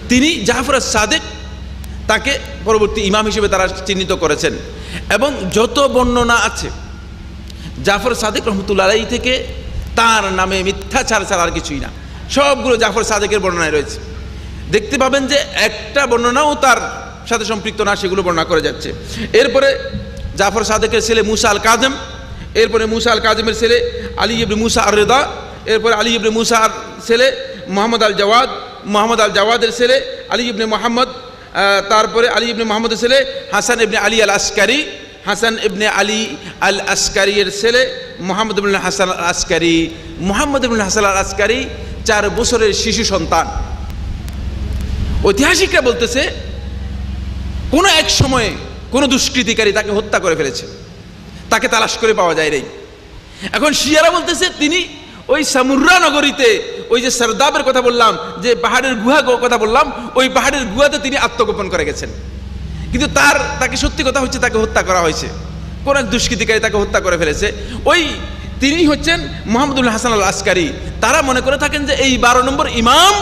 তিনি জাফর আস-সাদিক, তাকে পরবর্তী ইমাম হিসেবে তারা চিহ্নিত করেছেন। এবং যত বর্ণনা আছে জাফর সাদিক রহমতুল্লাহ আলাইহি থেকে, তার নামে মিথ্যাচার ছাড়া আর কিছুই না, সবগুলো জাফর সাদিকের বর্ণনায় রয়েছে। দেখতে পাবেন যে একটা বর্ণনাও তার সাথে সম্পৃক্ত না, সেগুলো বর্ণনা করে যাচ্ছে। এরপরে জাফর সাদিকের ছেলে মুসা আল কাযেম, এরপরে মুসা আল কাযেমের ছেলে আলী ইবনে মুসা আর রেদা, এরপরে আলী ইবনে মুসা আর ছেলে মোহাম্মদ আল জাওয়াদ, মোহাম্মদ আল জাওয়াদের ছেলে আলী ইবনে মোহাম্মদ, তারপরে আলী ইবনে মুহাম্মদের ছেলে হাসান ইবনে আলী আল আসকারি, হাসান ইবনে আলী আল আসকারির ছেলে মুহাম্মদ ইবনে হাসান আল আসকারি, মুহাম্মদ ইবনে হাসান আল আসকারি 4 বছরের শিশু সন্তান। ঐতিহাসিকরা বলতেছে কোনো এক সময়ে কোনো দুষ্কৃতিকারী তাকে হত্যা করে ফেলেছে, তাকে তালাশ করে পাওয়া যায় নাই। এখন শিয়ারা বলতেছে তিনি ওই সামুরা নগরীতে, ওই যে সরদাবের কথা বললাম, যে পাহাড়ের গুহা কথা বললাম, ওই পাহাড়ের গুহাতে তিনি আত্মগোপন করে গেছেন। কিন্তু তাকে সত্যি কথা হচ্ছে তাকে হত্যা করা হয়েছে, কোন এক দুষ্কৃতিকারী তাকে হত্যা করে ফেলেছে। ওই তিনি হচ্ছেন মুহাম্মদুল হাসান আল আসকারি। তারা মনে করে থাকেন যে এই 12 নম্বর ইমাম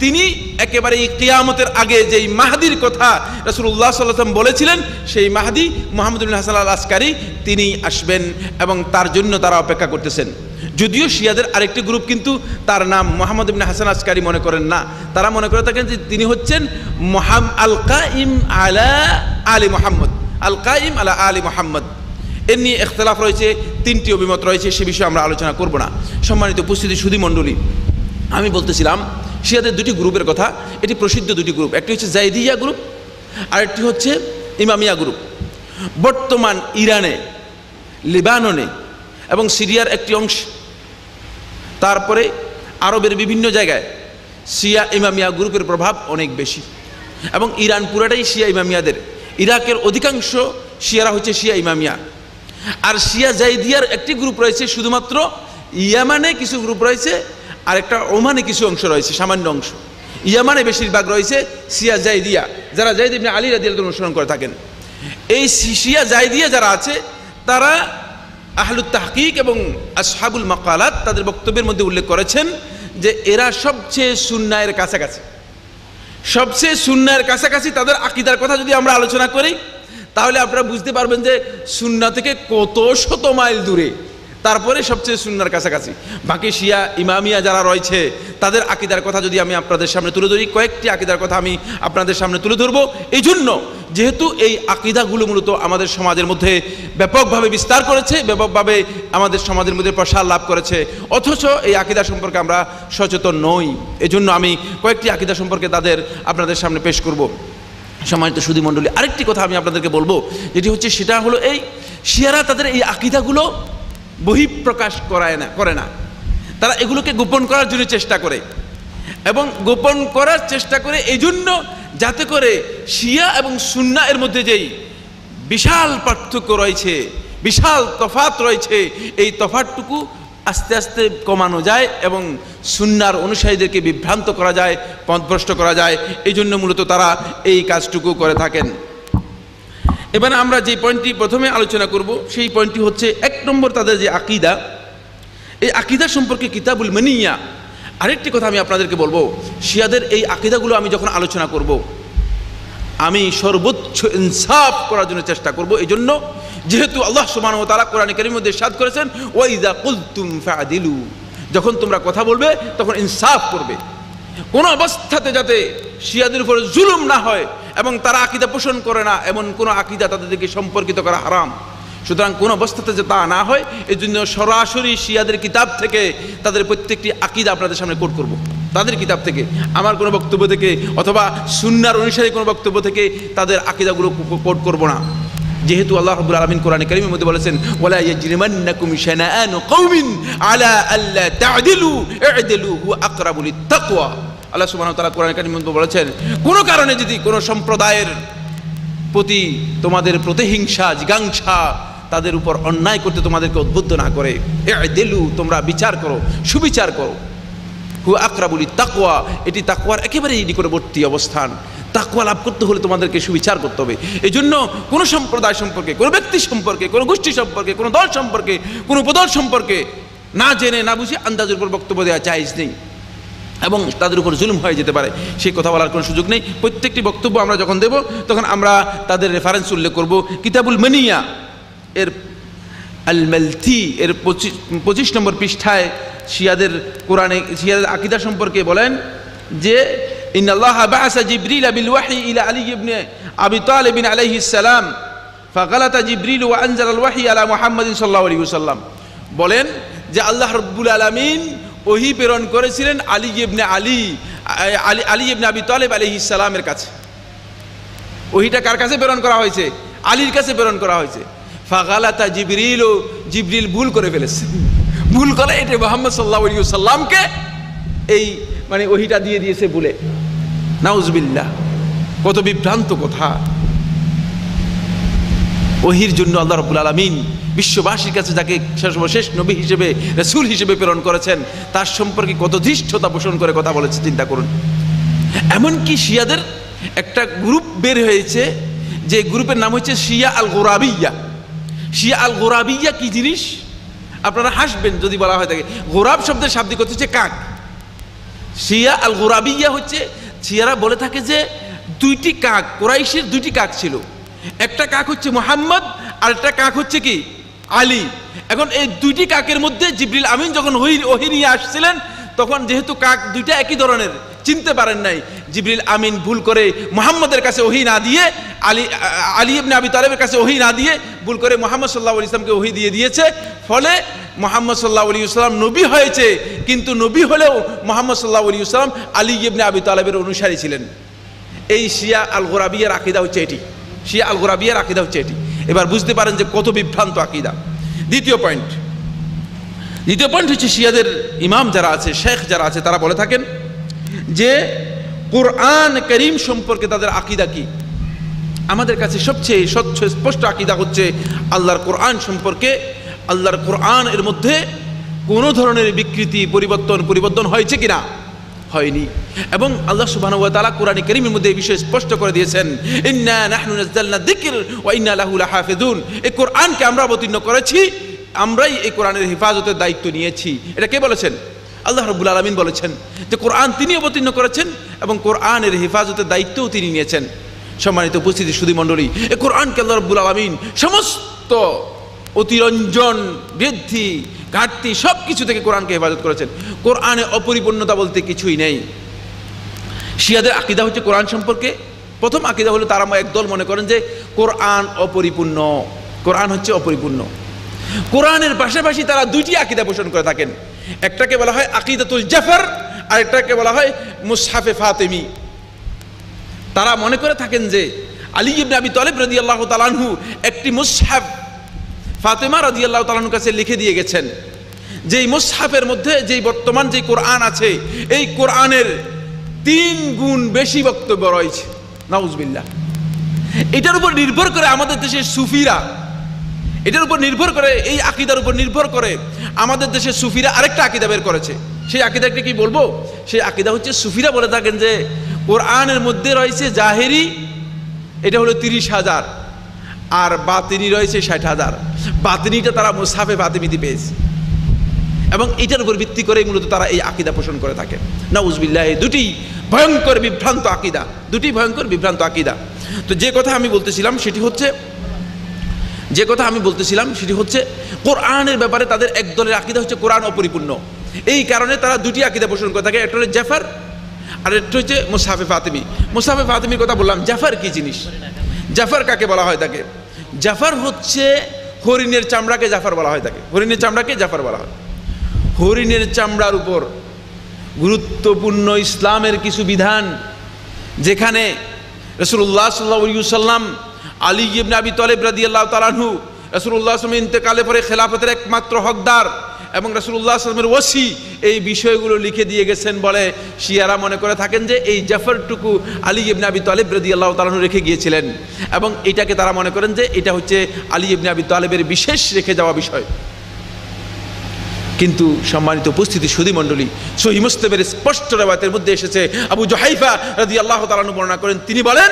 তিনি একেবারে এই কিয়ামতের আগে যেই মাহদির কথা রাসূলুল্লাহ সাল্লাল্লাহু আলাইহি ওয়াসাল্লাম বলেছিলেন, সেই মাহদি মুহাম্মদুল হাসান আল আসকারি তিনি আসবেন এবং তার জন্য তারা অপেক্ষা করতেছেন। যদিও শিয়াদের আরেকটি গ্রুপ কিন্তু তার নাম মুহাম্মদ ইবনে হাসান আসকারি মনে করেন না, তারা মনে করে থাকেন যে তিনি হচ্ছেন আল কাইম আলা আলী মুহাম্মদ, আল কাইম আলা আলী মুহাম্মদ। এর নিয়ে ইখতিলাফ রয়েছে, 3টি অভিমত রয়েছে, সে বিষয়ে আমরা আলোচনা করব না। সম্মানিত উপস্থিতি সুধী মণ্ডলী, আমি বলতেছিলাম শিয়াদের 2টি গ্রুপের কথা। এটি প্রসিদ্ধ 2টি গ্রুপ, একটি হচ্ছে জাইদিয়া গ্রুপ আর একটি হচ্ছে ইমামিয়া গ্রুপ। বর্তমান ইরানে, লেবাননে এবং সিরিয়ার একটি অংশ, তারপরে আরবের বিভিন্ন জায়গায় শিয়া ইমামিয়া গ্রুপের প্রভাব অনেক বেশি এবং ইরান পুরাটাই শিয়া ইমামিয়াদের। ইরাকের অধিকাংশ শিয়ারা হচ্ছে শিয়া ইমামিয়া। আর শিয়া জাইদিয়ার একটি গ্রুপ রয়েছে শুধুমাত্র ইয়ামানে, কিছু গ্রুপ রয়েছে, আর একটা ওমানে কিছু অংশ রয়েছে, সামান্য অংশ। ইয়ামানে বেশিরভাগ রয়েছে শিয়া জাইদিয়া, যারা যায়েদ ইবনে আলী রাদিয়াল্লাহু আনহু অনুসরণ করে থাকেন। এই শিয়া জাইদিয়া যারা আছে তারা আহলুত তাহকিক এবং আসহাবুল মাকালাত তাদের বক্তব্যের মধ্যে উল্লেখ করেছেন যে এরা সবচেয়ে সুন্নাহের কাছাকাছি, সবচেয়ে সুন্নাহের কাছাকাছি। তাদের আকীদার কথা যদি আমরা আলোচনা করি তাহলে আপনারা বুঝতে পারবেন যে সুন্নাহ থেকে কত শত মাইল দূরে, তারপরে সবচেয়ে সুন্নাহর কাছাকাছি। বাকি শিয়া ইমামিয়া যারা রয়েছে তাদের আকীদার কথা যদি আমি আপনাদের সামনে তুলে ধরি, কয়েকটি আকীদার কথা আমি আপনাদের সামনে তুলে ধরবো। এই জন্য যেহেতু এই আকীদাগুলো মূলত আমাদের সমাজের মধ্যে ব্যাপকভাবে বিস্তার করেছে, ব্যাপকভাবে আমাদের সমাজের মধ্যে প্রসার লাভ করেছে, অথচ এই আকীদা সম্পর্কে আমরা সচেতন নই। এজন্য আমি কয়েকটি আকীদা সম্পর্কে আপনাদের সামনে পেশ করব। সম্মানিত সুধী মণ্ডলী, আরেকটি কথা আমি আপনাদেরকে বলবো, যেটি হচ্ছে সেটা হলো এই শিয়ারা তাদের এই আকীদাগুলো বহিঃপ্রকাশ করে না, তারা এগুলোকে গোপন করার জন্য চেষ্টা করে এবং গোপন করার চেষ্টা করে এই জন্য যাতে করে শিয়া এবং সুন্নাহ এর মধ্যে যেই বিশাল পার্থক্য রয়েছে, বিশাল তফাৎ রয়েছে, এই তফাৎটুকু আস্তে আস্তে কমানো যায় এবং সুন্নাহর অনুসারীদেরকে বিভ্রান্ত করা যায়, পথভ্রষ্ট করা যায়। এই জন্য মূলত তারা এই কাজটুকু করে থাকেন। এবার আমরা যে পয়েন্টটি প্রথমে আলোচনা করব সেই পয়েন্টটি হচ্ছে 1 নম্বর তাদের যে আকীদা, এই আকীদা সম্পর্কে কিতাবুল মানিয়া। আরেকটি কথা আমি আপনাদেরকে বলবো, শিয়াদের এই আকীদাগুলো আমি যখন আলোচনা করব আমি সর্বোচ্চ ইনসাফ করার জন্য চেষ্টা করব। এই জন্য যেহেতু আল্লাহ সুবহানাহু ওয়া তাআলা কোরআনে কারীমের মধ্যে ইরশাদ করেছেন, ওয়া ইযা কুলতুম ফা'দিলু, যখন তোমরা কথা বলবে তখন ইনসাফ করবে। কোনো অবস্থাতে যাতে শিয়াদের উপরে জুলুম না হয় এবং তারা আকীদা পোষণ করে না এমন কোনো আকীদা তাদেরকে সম্পর্কিত করা হারাম। সুতরাং কোনো অবস্থাতে যে তা না হয়, এই জন্য সরাসরি শিয়াদের কিতাব থেকে তাদের প্রত্যেকটি আকীদা আপনাদের সামনে কোট করব। তাদের কিতাব থেকে, আমার কোনো বক্তব্য থেকে অথবা সুন্নাহর অনুসারী কোনো বক্তব্য থেকে তাদের আকীদাগুলো কোট করব না। যেহেতু আল্লাহ রাব্বুল আলামিন কোরআনে কারীমের মধ্যে বলেছেন, ওয়ালা ইয়াজরিমান্নাকুম শানাআনু কওমিন আলা আল্লা তা'দিলু ই'দিলু হুয়া আকরাবু লিত-তাকওয়া। আল্লাহ সুবহানাহু ওয়া তাআলা কোরআনে কারীমের মধ্যে বলেছেন, কোনো কারণে যদি কোনো সম্প্রদায়ের প্রতি তোমাদের প্রতিহিংসা, জিজ্ঞাসা, তাদের উপর অন্যায় করতে তোমাদেরকে উদ্বুদ্ধ না করে, ই'দিলু, তোমরা বিচার করো, সুবিচার করো, হুয়া আকরাবু লিত-তাকওয়া, এটি তাকওয়ার একেবারেই নিকটবর্তী অবস্থান। তাকওয়া লাভ করতে হলে তোমাদেরকে সুবিচার করতে হবে। এই জন্য কোনো সম্প্রদায় সম্পর্কে, কোনো ব্যক্তি সম্পর্কে, কোনো গোষ্ঠী সম্পর্কে, কোনো দল সম্পর্কে, কোনো উপদল সম্পর্কে না জেনে না বুঝে আন্দাজের উপর বক্তব্য দেওয়া জায়েজ নেই এবং তাদের উপর জুলুম হয়ে যেতে পারে, সেই কথা বলার কোনো সুযোগ নেই। প্রত্যেকটি বক্তব্য আমরা যখন দেব তখন আমরা তাদের রেফারেন্স উল্লেখ করব। কিতাবুল মানিয়া এর আল মালতি এর 25 নম্বর পৃষ্ঠায় শিয়াদের কোরআনে শিয়াদের আকীদা সম্পর্কে বলেন যে, ইন্নাল্লাহা বা'আসা জিবরিল বিল ওয়াহয়ি ইলা আলী ইবনে আবি তালিব আলাইহিস সালাম ফাগালাতা জিবরিল ওয়া আনজালা আল ওয়াহয়ি আলা মুহাম্মাদিন সাল্লাল্লাহু আলাইহি ওয়াসাল্লাম। বলেন যে আল্লাহ রাব্বুল আলামিন ওহী প্রেরণ করেছিলেন আলী ইবনে আবি তালিব আলাইহিস সালামের কাছে। ওহিটা কার কাছে প্রেরণ করা হয়েছে? আলীর কাছে প্রেরণ করা হয়েছে। ফাগালাতা জিবরিল, ও জিবরিল ভুল করে ফেলেছে। ভুল করে এটা মুহাম্মদ সাল্লাল্লাহু আলাইহি ওয়াসাল্লামকে এই মানে ওহিটা দিয়ে দিয়েছে বলে। নাউজুবিল্লাহ, কত বিভ্রান্ত কথা। ওহির জন্য আল্লাহ রাব্বুল আলামিন বিশ্ববাসীর কাছে যাকে সর্বশেষ নবী হিসেবে, রাসূল হিসেবে প্রেরণ করেছেন, তার সম্পর্কে কত ধৃষ্টতা পোষণ করে কথা বলেছে চিন্তা করুন। এমনকি শিয়াদের একটা গ্রুপ বের হয়েছে, যে গ্রুপের নাম হচ্ছে শিয়া আল গোরাবিয়া। শিয়া আল গোরাবিয়া কি জিনিস আপনারা হাসবেন যদি বলা হয় থাকে। গোরাব শব্দের শাব্দিক অর্থ হচ্ছে কাক। শিয়া আল গোরাবিয়া হচ্ছে, শিয়ারা বলে থাকে যে দুইটি কাক, কুরাইশের দুইটি কাক ছিল। একটা কাক হচ্ছে মুহাম্মদ, আর একটা কাক হচ্ছে কি আলী। এখন এই দুইটি কাকের মধ্যে জিবরিল আমিন যখন ওহী নিয়ে আসছিলেন, তখন যেহেতু কাক দুইটা একই ধরনের, চিনতে পারেন নাই, জিবরিল আমিন ভুল করে মুহাম্মদের কাছে ওহী না দিয়ে আলী ইবনে আবি তালেবের কাছে ওহী না দিয়ে ভুল করে মুহাম্মদ সাল্লাল্লাহু আলাইহি ওয়াসাল্লামকে ওহী দিয়ে দিয়েছে। ফলে মুহাম্মদ সাল্লাল্লাহু আলাইহি ওয়াসাল্লাম নবী হয়েছে, কিন্তু নবী হলেও মুহাম্মদ সাল্লাল্লাহু আলাইহি ওয়াসাল্লাম আলী ইবনে আবি তালেবের অনুসারী ছিলেন। এই শিয়া আল গোরাবিয়ার আকীদা হচ্ছে এটি। শিয়া আল গোরাবিয়ার আকীদা হচ্ছে এটি। এবার বুঝতে পারেন যে কত বিভ্রান্ত আকীদা। দ্বিতীয় পয়েন্ট হচ্ছে শিয়াদের ইমাম যারা আছে, শেখ যারা আছে, তারা বলে থাকেন যে কুরআন কারীম সম্পর্কে তাদের আকীদা কি। আমাদের কাছে সবচেয়ে স্বচ্ছ স্পষ্ট আকীদা হচ্ছে আল্লাহর কোরআন সম্পর্কে, আল্লাহর কোরআন এর মধ্যে কোনো ধরনের বিকৃতি পরিবর্তন হয়েছে কিনা, হয়নি। এবং আল্লাহ সুবহানাহু ওয়া তাআলা কোরআনে কারীমের মধ্যে এই বিষয়ে স্পষ্ট করে দিয়েছেন, ইন্না নাহনু নাযালনা যিকর ওয়া ইন্না লাহু লাহাফিজুন। এই কোরআনকে আমরা অবতীর্ণ করেছি, আমরাই এই কোরআনের হেফাজতের দায়িত্ব নিয়েছি। এটা কে বলেছেন? আল্লাহ রাব্বুল আলামিন বলেছেন যে কোরআন তিনি অবতীর্ণ করেছেন এবং কোরআনের হেফাজতের দায়িত্বও তিনি নিয়েছেন। সম্মানিত উপস্থিতি সুধী মণ্ডলী, এই কোরআনকে আল্লাহ রাব্বুল আলামিন সমস্ত অতিরঞ্জন, বৃদ্ধি, ঘাটতি সব কিছু থেকে কোরআনকে হেফাজত করেছেন। কোরআনে অপরিপূর্ণতা বলতে কিছুই নেই। শিয়াদের আকীদা হচ্ছে কোরআন সম্পর্কে, প্রথম আকীদা হলো তারা একদল মনে করেন যে কোরআন অপরিপূর্ণ, কোরআন হচ্ছে অপরিপূর্ণ। কোরআনের পাশাপাশি তারা দুইটি আকীদা পোষণ করে থাকেন। একটাকে বলা হয় আকীদাতুল জাফর, আর একটাকে বলা হয় মুসহাফে ফাতেমি। তারা মনে করে থাকেন যে আলী ইবনে আবি তালেব রাদিয়াল্লাহু তাআলা আনহু একটি মুসহাফ ফাতেমা রাদিয়াল্লাহু তাআলা আনহুর কাছে লিখে দিয়ে গেছেন, যেই মুসহাফের মধ্যে যেই বর্তমান যে কোরআন আছে, এই কোরআনের 3 গুণ বেশি বক্তব্য রয়েছে। নাউজুবিল্লাহ। এটার উপর নির্ভর করে আমাদের দেশের সুফিরা, এটার উপর নির্ভর করে, এই আকীদার উপর নির্ভর করে আমাদের দেশের সুফিরা আরেকটা আকীদা বের করেছে। সেই আকীদাকে কি বলবো? সেই আকীদা হচ্ছে, সুফিরা বলে থাকেন যে কোরআনের মধ্যে রয়েছে জাহেরি, এটা হলো 30,000, আর বাতিনি রয়েছে 60,000। বাতিনিটা তারা মুসহাফে ফাতেমিতে পেয়েছে, এবং এটার উপর ভিত্তি করে মূলত তারা এই আকীদা পোষণ করে থাকে। নাউজুবিল্লাহ। দুটি ভয়ঙ্কর বিভ্রান্ত আকীদা, দুটি ভয়ঙ্কর বিভ্রান্ত আকীদা। তো যে কথা আমি বলতেছিলাম সেটি হচ্ছে কোরআনের ব্যাপারে তাদের এক দলের আকীদা হচ্ছে কোরআন অপরিপূর্ণ। এই কারণে তারা দুটি আকীদা পোষণ করে থাকে, একটা হলো জাফর আর একটা হচ্ছে মুসহাফে ফাতেমি। মুসহাফে ফাতেমির কথা বললাম। জাফর কি জিনিস? জাফর কাকে বলা হয় থাকে? জাফর হচ্ছে হরিণের চামড়াকে জাফর বলা হয় থাকে। হরিণের চামড়াকে জাফর বলা হয়। হরিণের চামড়ার উপর গুরুত্বপূর্ণ ইসলামের কিছু বিধান, যেখানে রাসূলুল্লাহ সাল্লাল্লাহু আলাইহি ওয়াসাল্লাম আলী ইবনে আবি তালেব রাদিয়াল্লাহু তাআলা আনহু রাসূলুল্লাহ সাল্লাল্লাহু আলাইহি ওয়াসাল্লামের ইন্তেকালের পরে খেলাফতের একমাত্র হকদার এবং রাসূলুল্লাহ সাল্লাল্লাহু আলাইহি ওয়াসাল্লামের ওসি, এই বিষয়গুলো লিখে দিয়ে গেছেন বলে শিয়ারা মনে করে থাকেন যে এই জাফরটুকু আলী ইবনে আবি তালেব রাদিয়াল্লাহু তাআলা আনহু রেখে গিয়েছিলেন, এবং এটাকে তারা মনে করেন যে এটা হচ্ছে আলী ইবনে আবি তালেবের বিশেষ রেখে যাওয়া বিষয়। কিন্তু সম্মানিত উপস্থিতি সুধী মণ্ডলী, সহিহ মুসলিমের স্পষ্ট riwayতের মধ্যে এসেছে, আবু জুহাইফা রাদিয়াল্লাহু তাআলা আনহু বর্ণনা করেন, তিনি বলেন,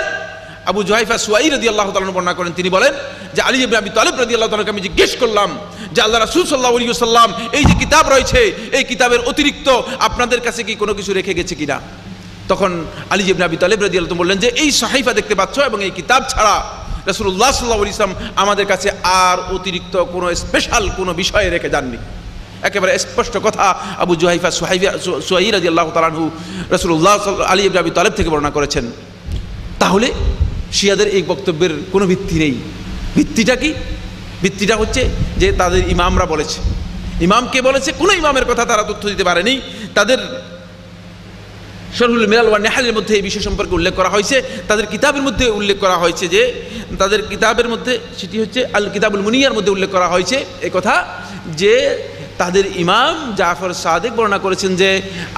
আবু জুহাইফা সুয়াই রাদিয়াল্লাহু তাআলা আনহু বর্ণনা করেন, তিনি বলেন যে আলী ইবনে আবি তালেব রাদিয়াল্লাহু তাআলাকে আমি জিজ্ঞেস করলাম যে আল্লাহ রাসূল সাল্লাল্লাহু আলাইহি ওয়াসাল্লাম এই যে কিতাব রয়েছে, এই কিতাবের অতিরিক্ত আপনাদের কাছে কি কোনো কিছু রেখে গেছে কিনা? তখন আলী ইবনে আবি তালেব রাদিয়াল্লাহু তাআলা বললেন যে এই সাহিফা দেখতে পাচ্ছ, এবং এই কিতাব ছাড়া রাসূলুল্লাহ সাল্লাল্লাহু আলাইহি ওয়াসাল্লাম আমাদের কাছে আর অতিরিক্ত কোনো স্পেশাল কোনো বিষয় রেখে যাননি। একেবারে স্পষ্ট কথা আবু জুহাইফা সুয়াই রাদিয়াল্লাহু তাআলা আনহু রাসূলুল্লাহ আলী ইবনে আবি তালেব থেকে বর্ণনা করেছেন। তাহলে শিয়াদের এই বক্তব্যের কোনো ভিত্তি নেই। ভিত্তিটা কি? ভিত্তিটা হচ্ছে যে তাদের ইমামরা বলেছে। ইমাম কে বলেছে? কোনো ইমামের কথা তারা তথ্য দিতে পারেনি। তাদের শরহুল মিলাল ওয়া নিহালের মধ্যে এই বিষয় সম্পর্কে উল্লেখ করা হয়েছে। তাদের কিতাবের মধ্যে উল্লেখ করা হয়েছে যে তাদের কিতাবের মধ্যে সেটি হচ্ছে আল কিতাবুল মুনিয়ার মধ্যে উল্লেখ করা হয়েছে এই কথা যে তাদের ইমাম জাফর সাদিক বর্ণনা করেছেন যে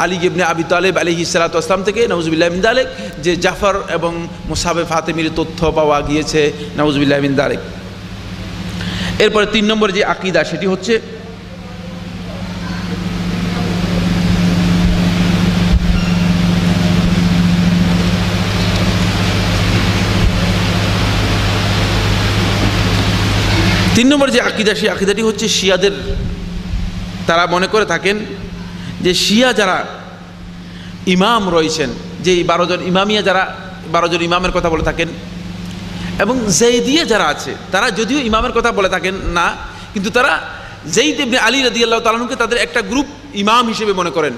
আলী ইবনে আবি তালেব আলাইহিস সালাতু ওয়াস সালাম থেকে নাউজুবিল্লাহ মিন যালিক যে জাফর এবং মুসহাবে ফাতেমির তথ্য পাওয়া গিয়েছে, নাউজুবিল্লাহ মিন যালিক। এরপরে 3 নম্বর যে আকীদা সেটি হচ্ছে যে আকীদা, সেই আকীদাটি হচ্ছে শিয়াদের। তারা মনে করে থাকেন যে শিয়া যারা ইমাম রয়েছেন, যে 12 জন ইমামিয়া যারা 12 জন ইমামের কথা বলে থাকেন, এবং জাইদিয়া যারা আছে তারা যদিও ইমামের কথা বলে থাকেন না, কিন্তু তারা যায়েদ ইবনে আলী রাদিয়াল্লাহু তাআলা আনহুকে তাদের একটা গ্রুপ ইমাম হিসেবে মনে করেন,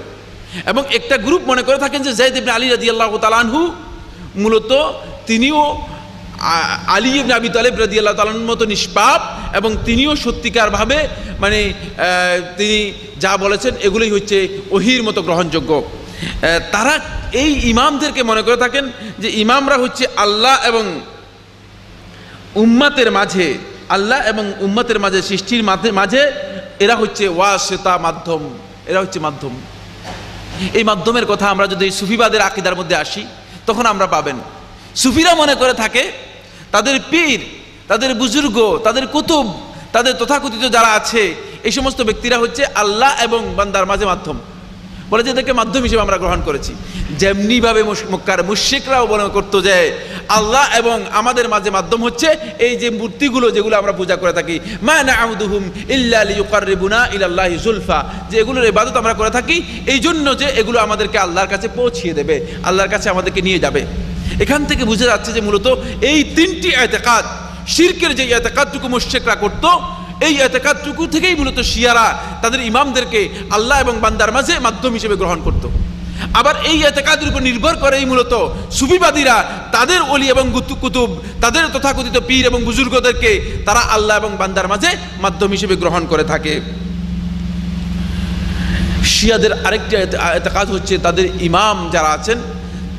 এবং একটা গ্রুপ মনে করে থাকেন যে যায়েদ ইবনে আলী রাদিয়াল্লাহু তাআলা আনহু মূলত তিনিও আলী ইবনে আবি তালেব রাদিয়াল্লাহু তাআলার মতো নিষ্পাপ, এবং তিনিও সত্যিকারভাবে মানে তিনি যা বলেছেন এগুলোই হচ্ছে ওহির মতো গ্রহণযোগ্য। তারা এই ইমামদেরকে মনে করে থাকেন যে ইমামরা হচ্ছে আল্লাহ এবং উম্মতের মাঝে, আল্লাহ এবং উম্মতের মাঝে, সৃষ্টির মাঝে এরা হচ্ছে ওয়াসিতা, মাধ্যম, এরা হচ্ছে মাধ্যম। এই মাধ্যমের কথা আমরা যদি সুফিবাদের আকীদার মধ্যে আসি তখন আমরা পাবেন সুফিরা মনে করে থাকে তাদের পীর, তাদের বুজুর্গ, তাদের কুতুব, তাদের তথাকথিত যারা আছে এই সমস্ত ব্যক্তিরা হচ্ছে আল্লাহ এবং বান্দার মাঝে মাধ্যম, বলে যে এদেরকে মাধ্যম হিসেবে আমরা গ্রহণ করেছি। যেমনিভাবে মক্কার মুশরিকরাও মনে করতো যে আল্লাহ এবং আমাদের মাঝে মাধ্যম হচ্ছে এই যে মূর্তিগুলো যেগুলো আমরা পূজা করে থাকি, মা না'বুদুহুম ইল্লা লিয়ুকাররিবুনা ইলাল্লাহি যুলফা, যে এগুলোর ইবাদত আমরা করে থাকি এই জন্য যে এগুলো আমাদেরকে আল্লাহর কাছে পৌঁছিয়ে দেবে, আল্লাহর কাছে আমাদেরকে নিয়ে যাবে। এখান থেকে বোঝা যাচ্ছে যে মূলত এই 3টি ইতিকাদ, শিরকের যে ইতিকাদটুকু মুশরিকরা করত, এই ইতিকাদটুকু থেকেই মূলত শিয়ারা তাদের ইমামদেরকে আল্লাহ এবং বান্দার মাঝে মাধ্যম হিসেবে গ্রহণ করত। আবার এই ইতিকাদের উপর নির্ভর করেই মূলত সুফিবাদীরা তাদের ওলি এবং কুতুব, তাদের তথাকথিত পীর এবং বুজুর্গদেরকে তারা আল্লাহ এবং বান্দার মাঝে মাধ্যম হিসেবে গ্রহণ করে থাকে। শিয়াদের আরেকটি ইতিকাদ হচ্ছে তাদের ইমাম যারা আছেন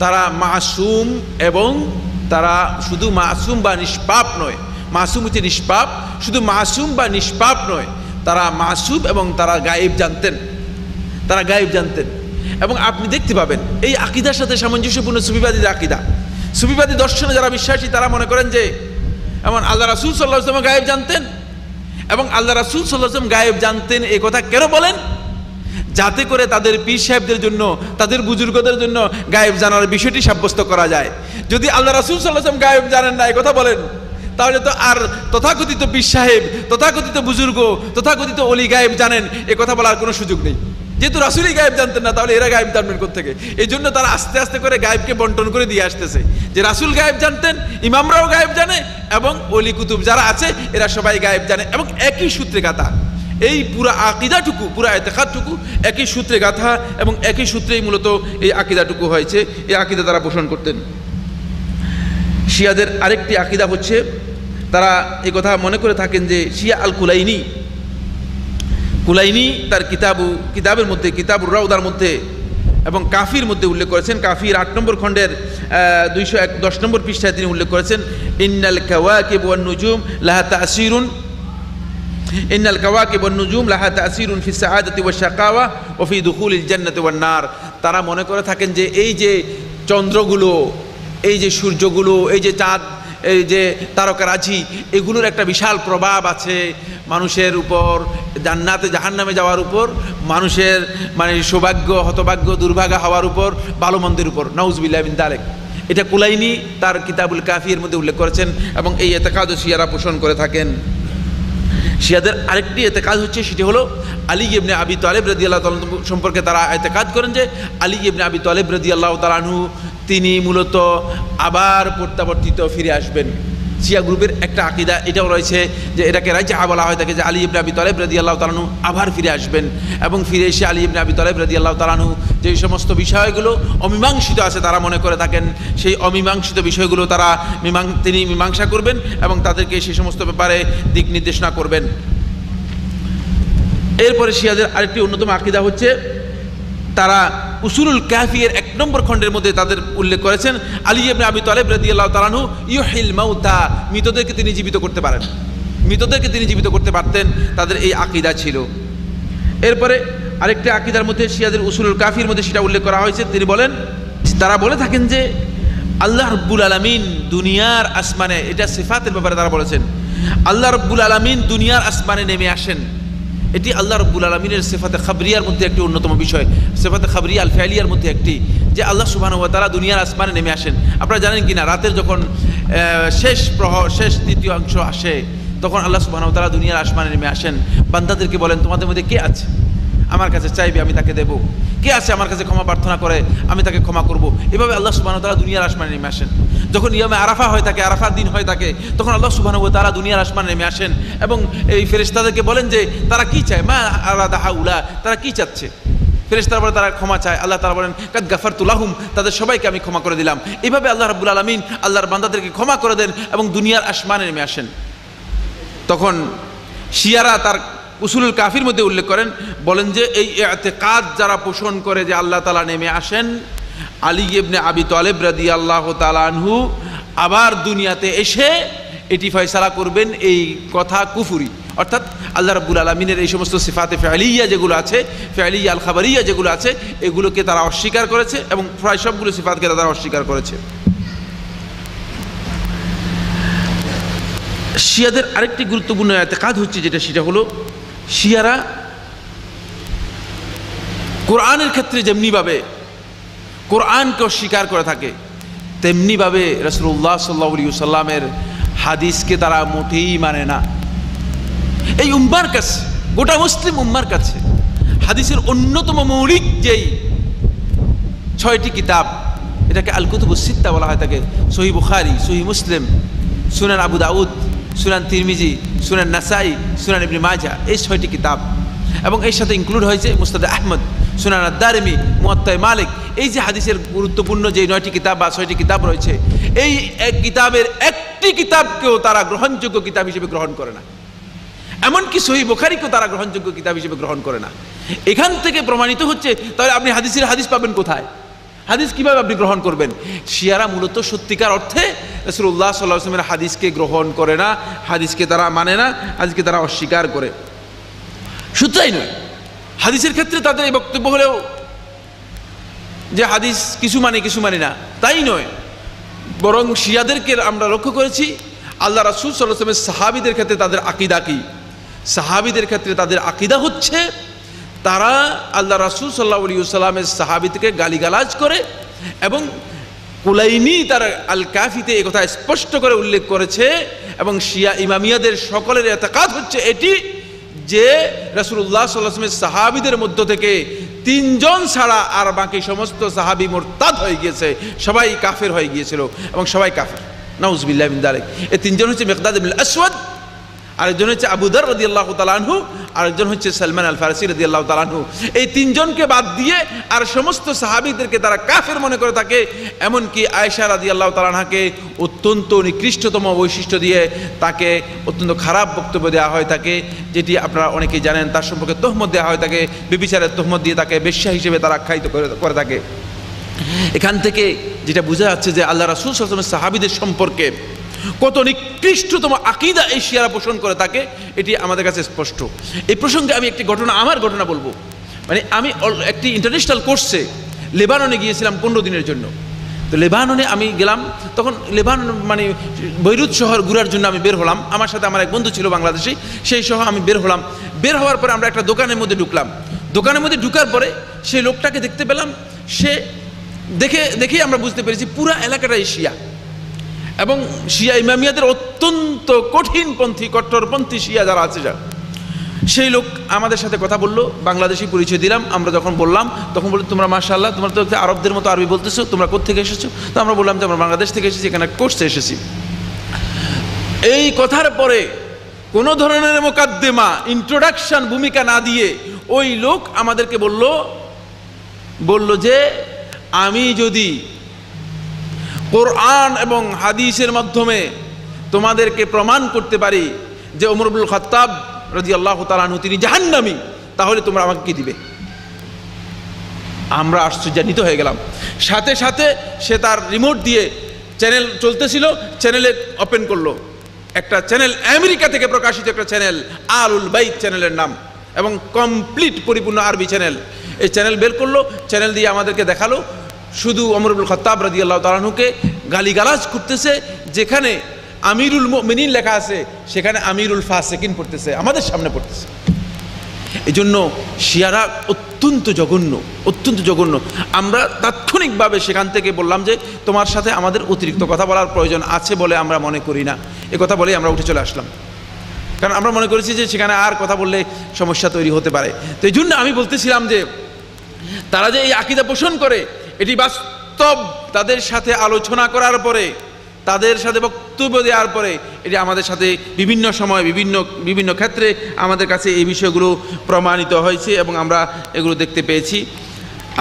তারা মাসুম, এবং তারা শুধু মাসুম বা নিষ্পাপ নয়, মাসুম হচ্ছে নিষ্পাপ, শুধু মাসুম বা নিষ্পাপ নয়, তারা মাসুম এবং তারা গায়েব জানতেন, তারা গায়েব জানতেন। এবং আপনি দেখতে পাবেন এই আকীদার সাথে সামঞ্জস্যপূর্ণ সুফিবাদীদের আকীদা। সুফিবাদী দর্শনে যারা বিশ্বাসী তারা মনে করেন যে এমন আল্লাহ রাসূল সাল্লাল্লাহু আলাইহি ওয়াসাল্লাম গায়েব জানতেন, এবং আল্লাহ রাসূল সাল্লাল্লাহু আলাইহি ওয়াসাল্লাম গায়েব জানতেন এই কথা কেন বলেন? যাতে করে তাদের পীর সাহেবদের জন্য, তাদের বুজুর্গদের জন্য গায়েব জানার বিষয়টি সাব্যস্ত করা যায়। যদি আল্লাহ রাসূল সাল্লাল্লাহু আলাইহি ওয়াসাল্লাম গায়েব জানেন না এই কথা বলেন, তাহলে তো আর তথাকথিত পীর সাহেব, তথাকথিত বুজুর্গ, তথাকথিত ওলি গায়েব জানেন এ কথা বলার কোনো সুযোগ নেই। যেহেতু রাসূলই গায়েব জানতেন না, তাহলে এরা গায়েব জানবেন কোত্থেকে? এই জন্য তারা আস্তে আস্তে করে গায়েবকে বন্টন করে দিয়ে আসতেছে, যে রাসূল গায়েব জানতেন, ইমামরাও গায়েব জানে, এবং ওলি কুতুব যারা আছে এরা সবাই গায়েব জানে, এবং একই সূত্রে গাথা। এই পুরা আকীদাটুকু, পুরা ইতিকাদটুকু একই সূত্রে গাথা, এবং একই সূত্রেই মূলত এই আকীদাটুকু হয়েছে। এই আকীদা তারা পোষণ করতেন। শিয়াদের আরেকটি আকীদা হচ্ছে তারা এই কথা মনে করে থাকেন যে শিয়া আল কুলাইনি তার কিতাবের মধ্যে, কিতাবুর রাউদার মধ্যে এবং কাফির মধ্যে উল্লেখ করেছেন। কাফির 8 নম্বর খণ্ডের 210 নম্বর পৃষ্ঠায় তিনি উল্লেখ করেছেন, ইন্নাল কাওয়াকিব ওয়ান নুজুম লাহা তাসিরুন, ইন্নাল কাওয়াকিব ওয়ান নুজুম লাহা তাসিরুন ফি সাআদাতি ওয়াশ শাকাওয়া ওয়া ফি দুখুলিল জান্নাতি ওয়ান নার। তারা মনে করে থাকেন যে এই যে চন্দ্রগুলো, এই যে সূর্যগুলো, এই যে চাঁদ, এই যে তারকারাজি, এগুলোর একটা বিশাল প্রভাব আছে মানুষের উপর, জান্নাতে জাহান্নামে যাওয়ার উপর, মানুষের মানে সৌভাগ্য, হতভাগ্য, দুর্ভাগা হওয়ার উপর, ভালো মন্দের উপর, নাউজুবিল্লাহ মিন যালিক। এটা কুলাইনি তার কিতাবুল কাফির মধ্যে উল্লেখ করেছেন, এবং এই ইতিকাদও শিয়ারা পোষণ করে থাকেন। শিয়াদের আরেকটি ইতিকাদ হচ্ছে, সেটি হলো আলী ইবনে আবি তালেব রাদিয়াল্লাহু তাআলা সম্পর্কে তারা ইতিকাদ করেন যে আলী ইবনে আবি তালেব রাদিয়াল্লাহু তাআলা আনহু তিনি মূলত আবার প্রত্যাবর্তিত ফিরে আসবেন। শিয়া গ্রুপের একটা আকীদা এটাও রয়েছে যে এটাকে রাজআ বলা হয় থাকে, যে আলী ইবনে আবি তালেব রাদিয়াল্লাহু তাআলা আনহু আবার ফিরে আসবেন, এবং ফিরে এসে আলী ইবনে আবি তালেব রাদিয়াল্লাহু তাআলা আনহু যে সমস্ত বিষয়গুলো অমীমাংসিত আছে তারা মনে করে থাকেন, সেই অমীমাংসিত বিষয়গুলো তিনি মীমাংসা করবেন এবং তাদেরকে সেই সমস্ত ব্যাপারে দিক নির্দেশনা করবেন। এরপরে শিয়াদের আরেকটি অন্যতম আকীদা হচ্ছে তারা উসুলুল কাফির 1 নম্বর খণ্ডের মধ্যে তাদের উল্লেখ করেছেন আলী ইবনে আবি তালেব রাদিয়াল্লাহু তাআলা আনহু ইউহিল মাউতা, মৃতদেরকে তিনি জীবিত করতে পারেন, মৃতদেরকে তিনি জীবিত করতে পারতেন, তাদের এই আকীদা ছিল। এরপরে আরেকটি আকীদার মধ্যে শিয়াদের উসুলুল কাফির মধ্যে সেটা উল্লেখ করা হয়েছে। তিনি বলেন, তারা বলে থাকেন যে আল্লাহ রাব্বুল আলামিন দুনিয়ার আসমানে, এটা সিফাতের ব্যাপারে তারা বলেছেন, আল্লাহ রাব্বুল আলামিন দুনিয়ার আসমানে নেমে আসেন। এটি আল্লাহ রাব্বুল আলামিনের সিফাতে খাবরিয়ার মধ্যে একটি অন্যতম বিষয়, সিফাতে খাবরিয়া আল ফাইলিয়ার মধ্যে একটি, যে আল্লাহ সুবহানাহু ওয়া তাআলা দুনিয়ার আসমানে নেমে আসেন। আপনারা জানেন কিনা, রাতের যখন শেষ প্রহর, শেষ তৃতীয় অংশ আসে, তখন আল্লাহ সুবহানাহু ওয়া তাআলা দুনিয়ার আসমানে নেমে আসেন, বান্দাদেরকে বলেন তোমাদের মধ্যে কে আছে আমার কাছে চাইবে আমি তাকে দেব, কে আছে আমার কাছে ক্ষমা প্রার্থনা করে আমি তাকে ক্ষমা করব। এভাবে আল্লাহ সুবহানাহু ওয়া তাআলা দুনিয়ার আসমানে নেমে আসেন। যখন ইয়ামে আরাফা হয়ে থাকে, আরাফার দিন হয়ে থাকে, তখন আল্লাহ সুবহানাহু ওয়া তাআলা দুনিয়ার আসমানে নেমে আসেন এবং এই ফেরেশতাদেরকে বলেন যে তারা কি চায়, মা আরাদা হাউলা, তারা কি চাচ্ছে। ফেরেশতারা বলে তারা ক্ষমা চায়, আল্লাহ তাআলা বলেন কাদ গাফারতু লাহুম, তাদের সবাইকে আমি ক্ষমা করে দিলাম। এভাবে আল্লাহ রাব্বুল আলামিন আল্লাহর বান্দাদেরকে ক্ষমা করে দেন এবং দুনিয়ার আসমানে নেমে আসেন। তখন শিয়ারা তার উসুলুল কাফির মধ্যে উল্লেখ করেন, বলেন যে এই ইতিকাদ যারা পোষণ করে যে আল্লাহ তাআলা নেমে আসেন, আলী ইবনে আবি তালেব রাদিয়াল্লাহু তাআলা আনহু আবার দুনিয়াতে এসে এটি ফয়সালা করবেন, এই কথা কুফরি। অর্থাৎ আল্লাহ রাব্বুল আলামিনের এই সমস্ত সিফাতে ফাইলিয়া যেগুলো আছে, ফাইলিয়া আল খাবারিয়া যেগুলো আছে, এগুলোকে তারা অস্বীকার করেছে এবং প্রায় সবগুলো সিফাতকে তারা অস্বীকার করেছে। শিয়াদের আরেকটি গুরুত্বপূর্ণ ইতিকাদ হচ্ছে যেটা, সেটা হলো শিয়ারা কোরআনের ক্ষেত্রে যেমনিভাবে কোরআনকে অস্বীকার করে থাকে, তেমনিভাবে রাসূলুল্লাহ সাল্লাল্লাহু আলাইহি ওয়াসাল্লামের হাদিসকে তারা মোটেই মানে না। এই উম্মার কাছে, গোটা মুসলিম উম্মার কাছে হাদিসের অন্যতম মৌলিক যেই 6টি কিতাব, এটাকে আল কুতুবুস সিত্তা বলা হয় থাকে, সহিহ বুখারী, সহিহ মুসলিম, সুনান আবু দাউদ, সুনান তিরমিজি, সুনান নাসাই, সুনান ইবনে মাজাহ, এই 6টি কিতাব, এবং এর সাথে ইনক্লুড হয়েছে মুসনাদ আহমদ, সুনান আদ-দারিমি, মুয়াত্তা মালিক। এই যে হাদিসের গুরুত্বপূর্ণ যে 9টি কিতাব বা 6টি কিতাব রয়েছে, এই এক কিতাবের একটি কিতাবকেও তারা গ্রহণযোগ্য কিতাব হিসেবে গ্রহণ করে না, এমনকি সহিহ বুখারীকেও তারা গ্রহণযোগ্য কিতাব হিসেবে গ্রহণ করে না। এখান থেকে প্রমাণিত হচ্ছে তাহলে আপনি হাদিস পাবেন কোথায়, হাদিস কিভাবে আপনি গ্রহণ করবেন? শিয়ারা মূলত সত্যিকার অর্থে রাসূলুল্লাহ সাল্লাল্লাহু আলাইহি ওয়াসাল্লামের হাদিসকে গ্রহণ করে না, হাদিসকে তারা মানে না, হাদিসকে তারা অস্বীকার করে। শুধু তাই নয়, হাদিসের ক্ষেত্রে তাদের এই বক্তব্য হলেও যে হাদিস কিছু মানে কিছু মানে না, তাই নয়, বরং শিয়াদেরকে আমরা লক্ষ্য করেছি আল্লাহ রাসূল সাল্লাল্লাহু আলাইহি ওয়াসাল্লামের সাহাবীদের ক্ষেত্রে তাদের আকীদা কি, সাহাবীদের ক্ষেত্রে তাদের আকীদা হচ্ছে তারা আল্লাহ রাসূল সাল্লাল্লাহু আলাইহি ওয়াসাল্লামের সাহাবীদেরকে গালিগালাজ করে, এবং কুলাইনি তার আল কাফিতে এই কথা স্পষ্ট করে উল্লেখ করেছে। এবং শিয়া ইমামিয়াদের সকলের ইতিকাদ হচ্ছে এটি যে রাসূলুল্লাহ সাল্লাল্লাহু আলাইহি ওয়াসাল্লামের সাহাবীদের মধ্য থেকে 3 জন ছাড়া আর বাকি সমস্ত সাহাবী মুরতাদ হয়ে গিয়েছে, সবাই কাফের হয়ে গিয়েছিল এবং সবাই কাফের, নাউযুবিল্লাহি মিন যালিক। এই 3 জন হচ্ছে মিকদাদ ইবনে আসওয়াদ, আরেকজন হচ্ছে আবু যর রাদিয়াল্লাহু তাআলা আনহু, আরেকজন হচ্ছে সালমান আল ফারসি রাদিয়াল্লাহু তাআলা আনহু। এই 3 জনকে বাদ দিয়ে আর সমস্ত সাহাবীদেরকে তারা কাফের মনে করে থাকে। এমনকি আয়েশা রাদিয়াল্লাহু তাআলা আনহাকে অত্যন্ত নিকৃষ্টতম বৈশিষ্ট্য দিয়ে তাকে অত্যন্ত খারাপ বক্তব্য দেওয়া হয় থাকে, যেটি আপনারা অনেকেই জানেন। তার সম্পর্কে তহমত দেওয়া হয় থাকে, ব্যভিচারের তহমত দিয়ে তাকে বেশ্যা হিসেবে তারা আখ্যায়িত করে থাকে। এখান থেকে যেটা বোঝা যাচ্ছে যে আল্লাহ রাসূল সাল্লাল্লাহু আলাইহি ওয়াসাল্লাম সাহাবীদের সম্পর্কে কত নিকৃষ্টতম আকীদা এই শিয়ারা পোষণ করে থাকে, এটি আমাদের কাছে স্পষ্ট। এই প্রসঙ্গে আমি একটি আমার ঘটনা বলবো। মানে আমি একটি ইন্টারন্যাশনাল কোর্সে লেবাননে গিয়েছিলাম 15 দিনের জন্য। তো লেবাননে আমি গেলাম, তখন লেবানন মানে বৈরুত শহর ঘোরার জন্য আমি বের হলাম। আমার সাথে আমার এক বন্ধু ছিল বাংলাদেশি, সেই সহ আমি বের হলাম। বের হওয়ার পরে আমরা একটা দোকানের মধ্যে ঢুকলাম। দোকানের মধ্যে ঢুকার পরে সেই লোকটাকে দেখতে পেলাম। সে দেখেই আমরা বুঝতে পেরেছি পুরা এলাকাটাই শিয়া, এবং শিয়া ইমামিয়াদের অত্যন্ত কঠিনপন্থী কট্টরপন্থী শিয়া যারা আছে, সেই লোক আমাদের সাথে কথা বললো, বাংলাদেশি পরিচয় দিলাম। আমরা যখন বললাম তখন বললো তোমরা মাশাআল্লাহ, তোমরা তো আরবদের মতো আরবি বলতেছো, তোমরা কোত্থেকে এসেছো? তো আমরা বললাম যে আমরা বাংলাদেশ থেকে এসেছি, এখানে কোর্সে এসেছি। এই কথার পরে কোনো ধরনের মোকাদ্দেমা, ইন্ট্রোডাকশন, ভূমিকা না দিয়ে ওই লোক আমাদেরকে বলল যে আমি যদি কোরআন এবং হাদিসের মাধ্যমে তোমাদেরকে প্রমাণ করতে পারি যে ওমর ইবনুল খাত্তাব রাদিয়াল্লাহু তাআলা আনহু তিনি জাহান্নামী, তাহলে তোমরা আমাকে কি দিবে? আমরা আশ্চর্যান্বিত হয়ে গেলাম। সাথে সাথে সে তার রিমোট দিয়ে চ্যানেল চলতেছিল, চ্যানেলে ওপেন করলো একটা চ্যানেল, আমেরিকা থেকে প্রকাশিত একটা চ্যানেল, আলুল বাইত চ্যানেলের নাম, এবং কমপ্লিট পরিপূর্ণ আরবি চ্যানেল। এই চ্যানেল বের করলো, চ্যানেল দিয়ে আমাদেরকে দেখালো শুধু ওমর ইবনুল খাত্তাব রাদিয়াল্লাহু তাআলা আনহুকে গালিগালাজ করতেছে, যেখানে আমিরুল মুমিনিন লেখা আছে সেখানে আমিরুল ফাসিকিন পড়তেছে, আমাদের সামনে পড়তেছে। এই জন্য শিয়ারা অত্যন্ত জঘন্য, অত্যন্ত জঘন্য। আমরা তাৎক্ষণিকভাবে সেখান থেকে বললাম যে তোমার সাথে আমাদের অতিরিক্ত কথা বলার প্রয়োজন আছে বলে আমরা মনে করি না, এ কথা বলেই আমরা উঠে চলে আসলাম। কারণ আমরা মনে করেছি যে সেখানে আর কথা বললে সমস্যা তৈরি হতে পারে। তো এই জন্য আমি বলতেছিলাম যে তারা যে এই আকীদা পোষণ করে, এটি বাস্তব তাদের সাথে আলোচনা করার পরে, তাদের সাথে বক্তব্য দেওয়ার পরে এটি আমাদের সাথে বিভিন্ন সময় বিভিন্ন ক্ষেত্রে আমাদের কাছে এই বিষয়গুলো প্রমাণিত হয়েছে এবং আমরা এগুলো দেখতে পেয়েছি।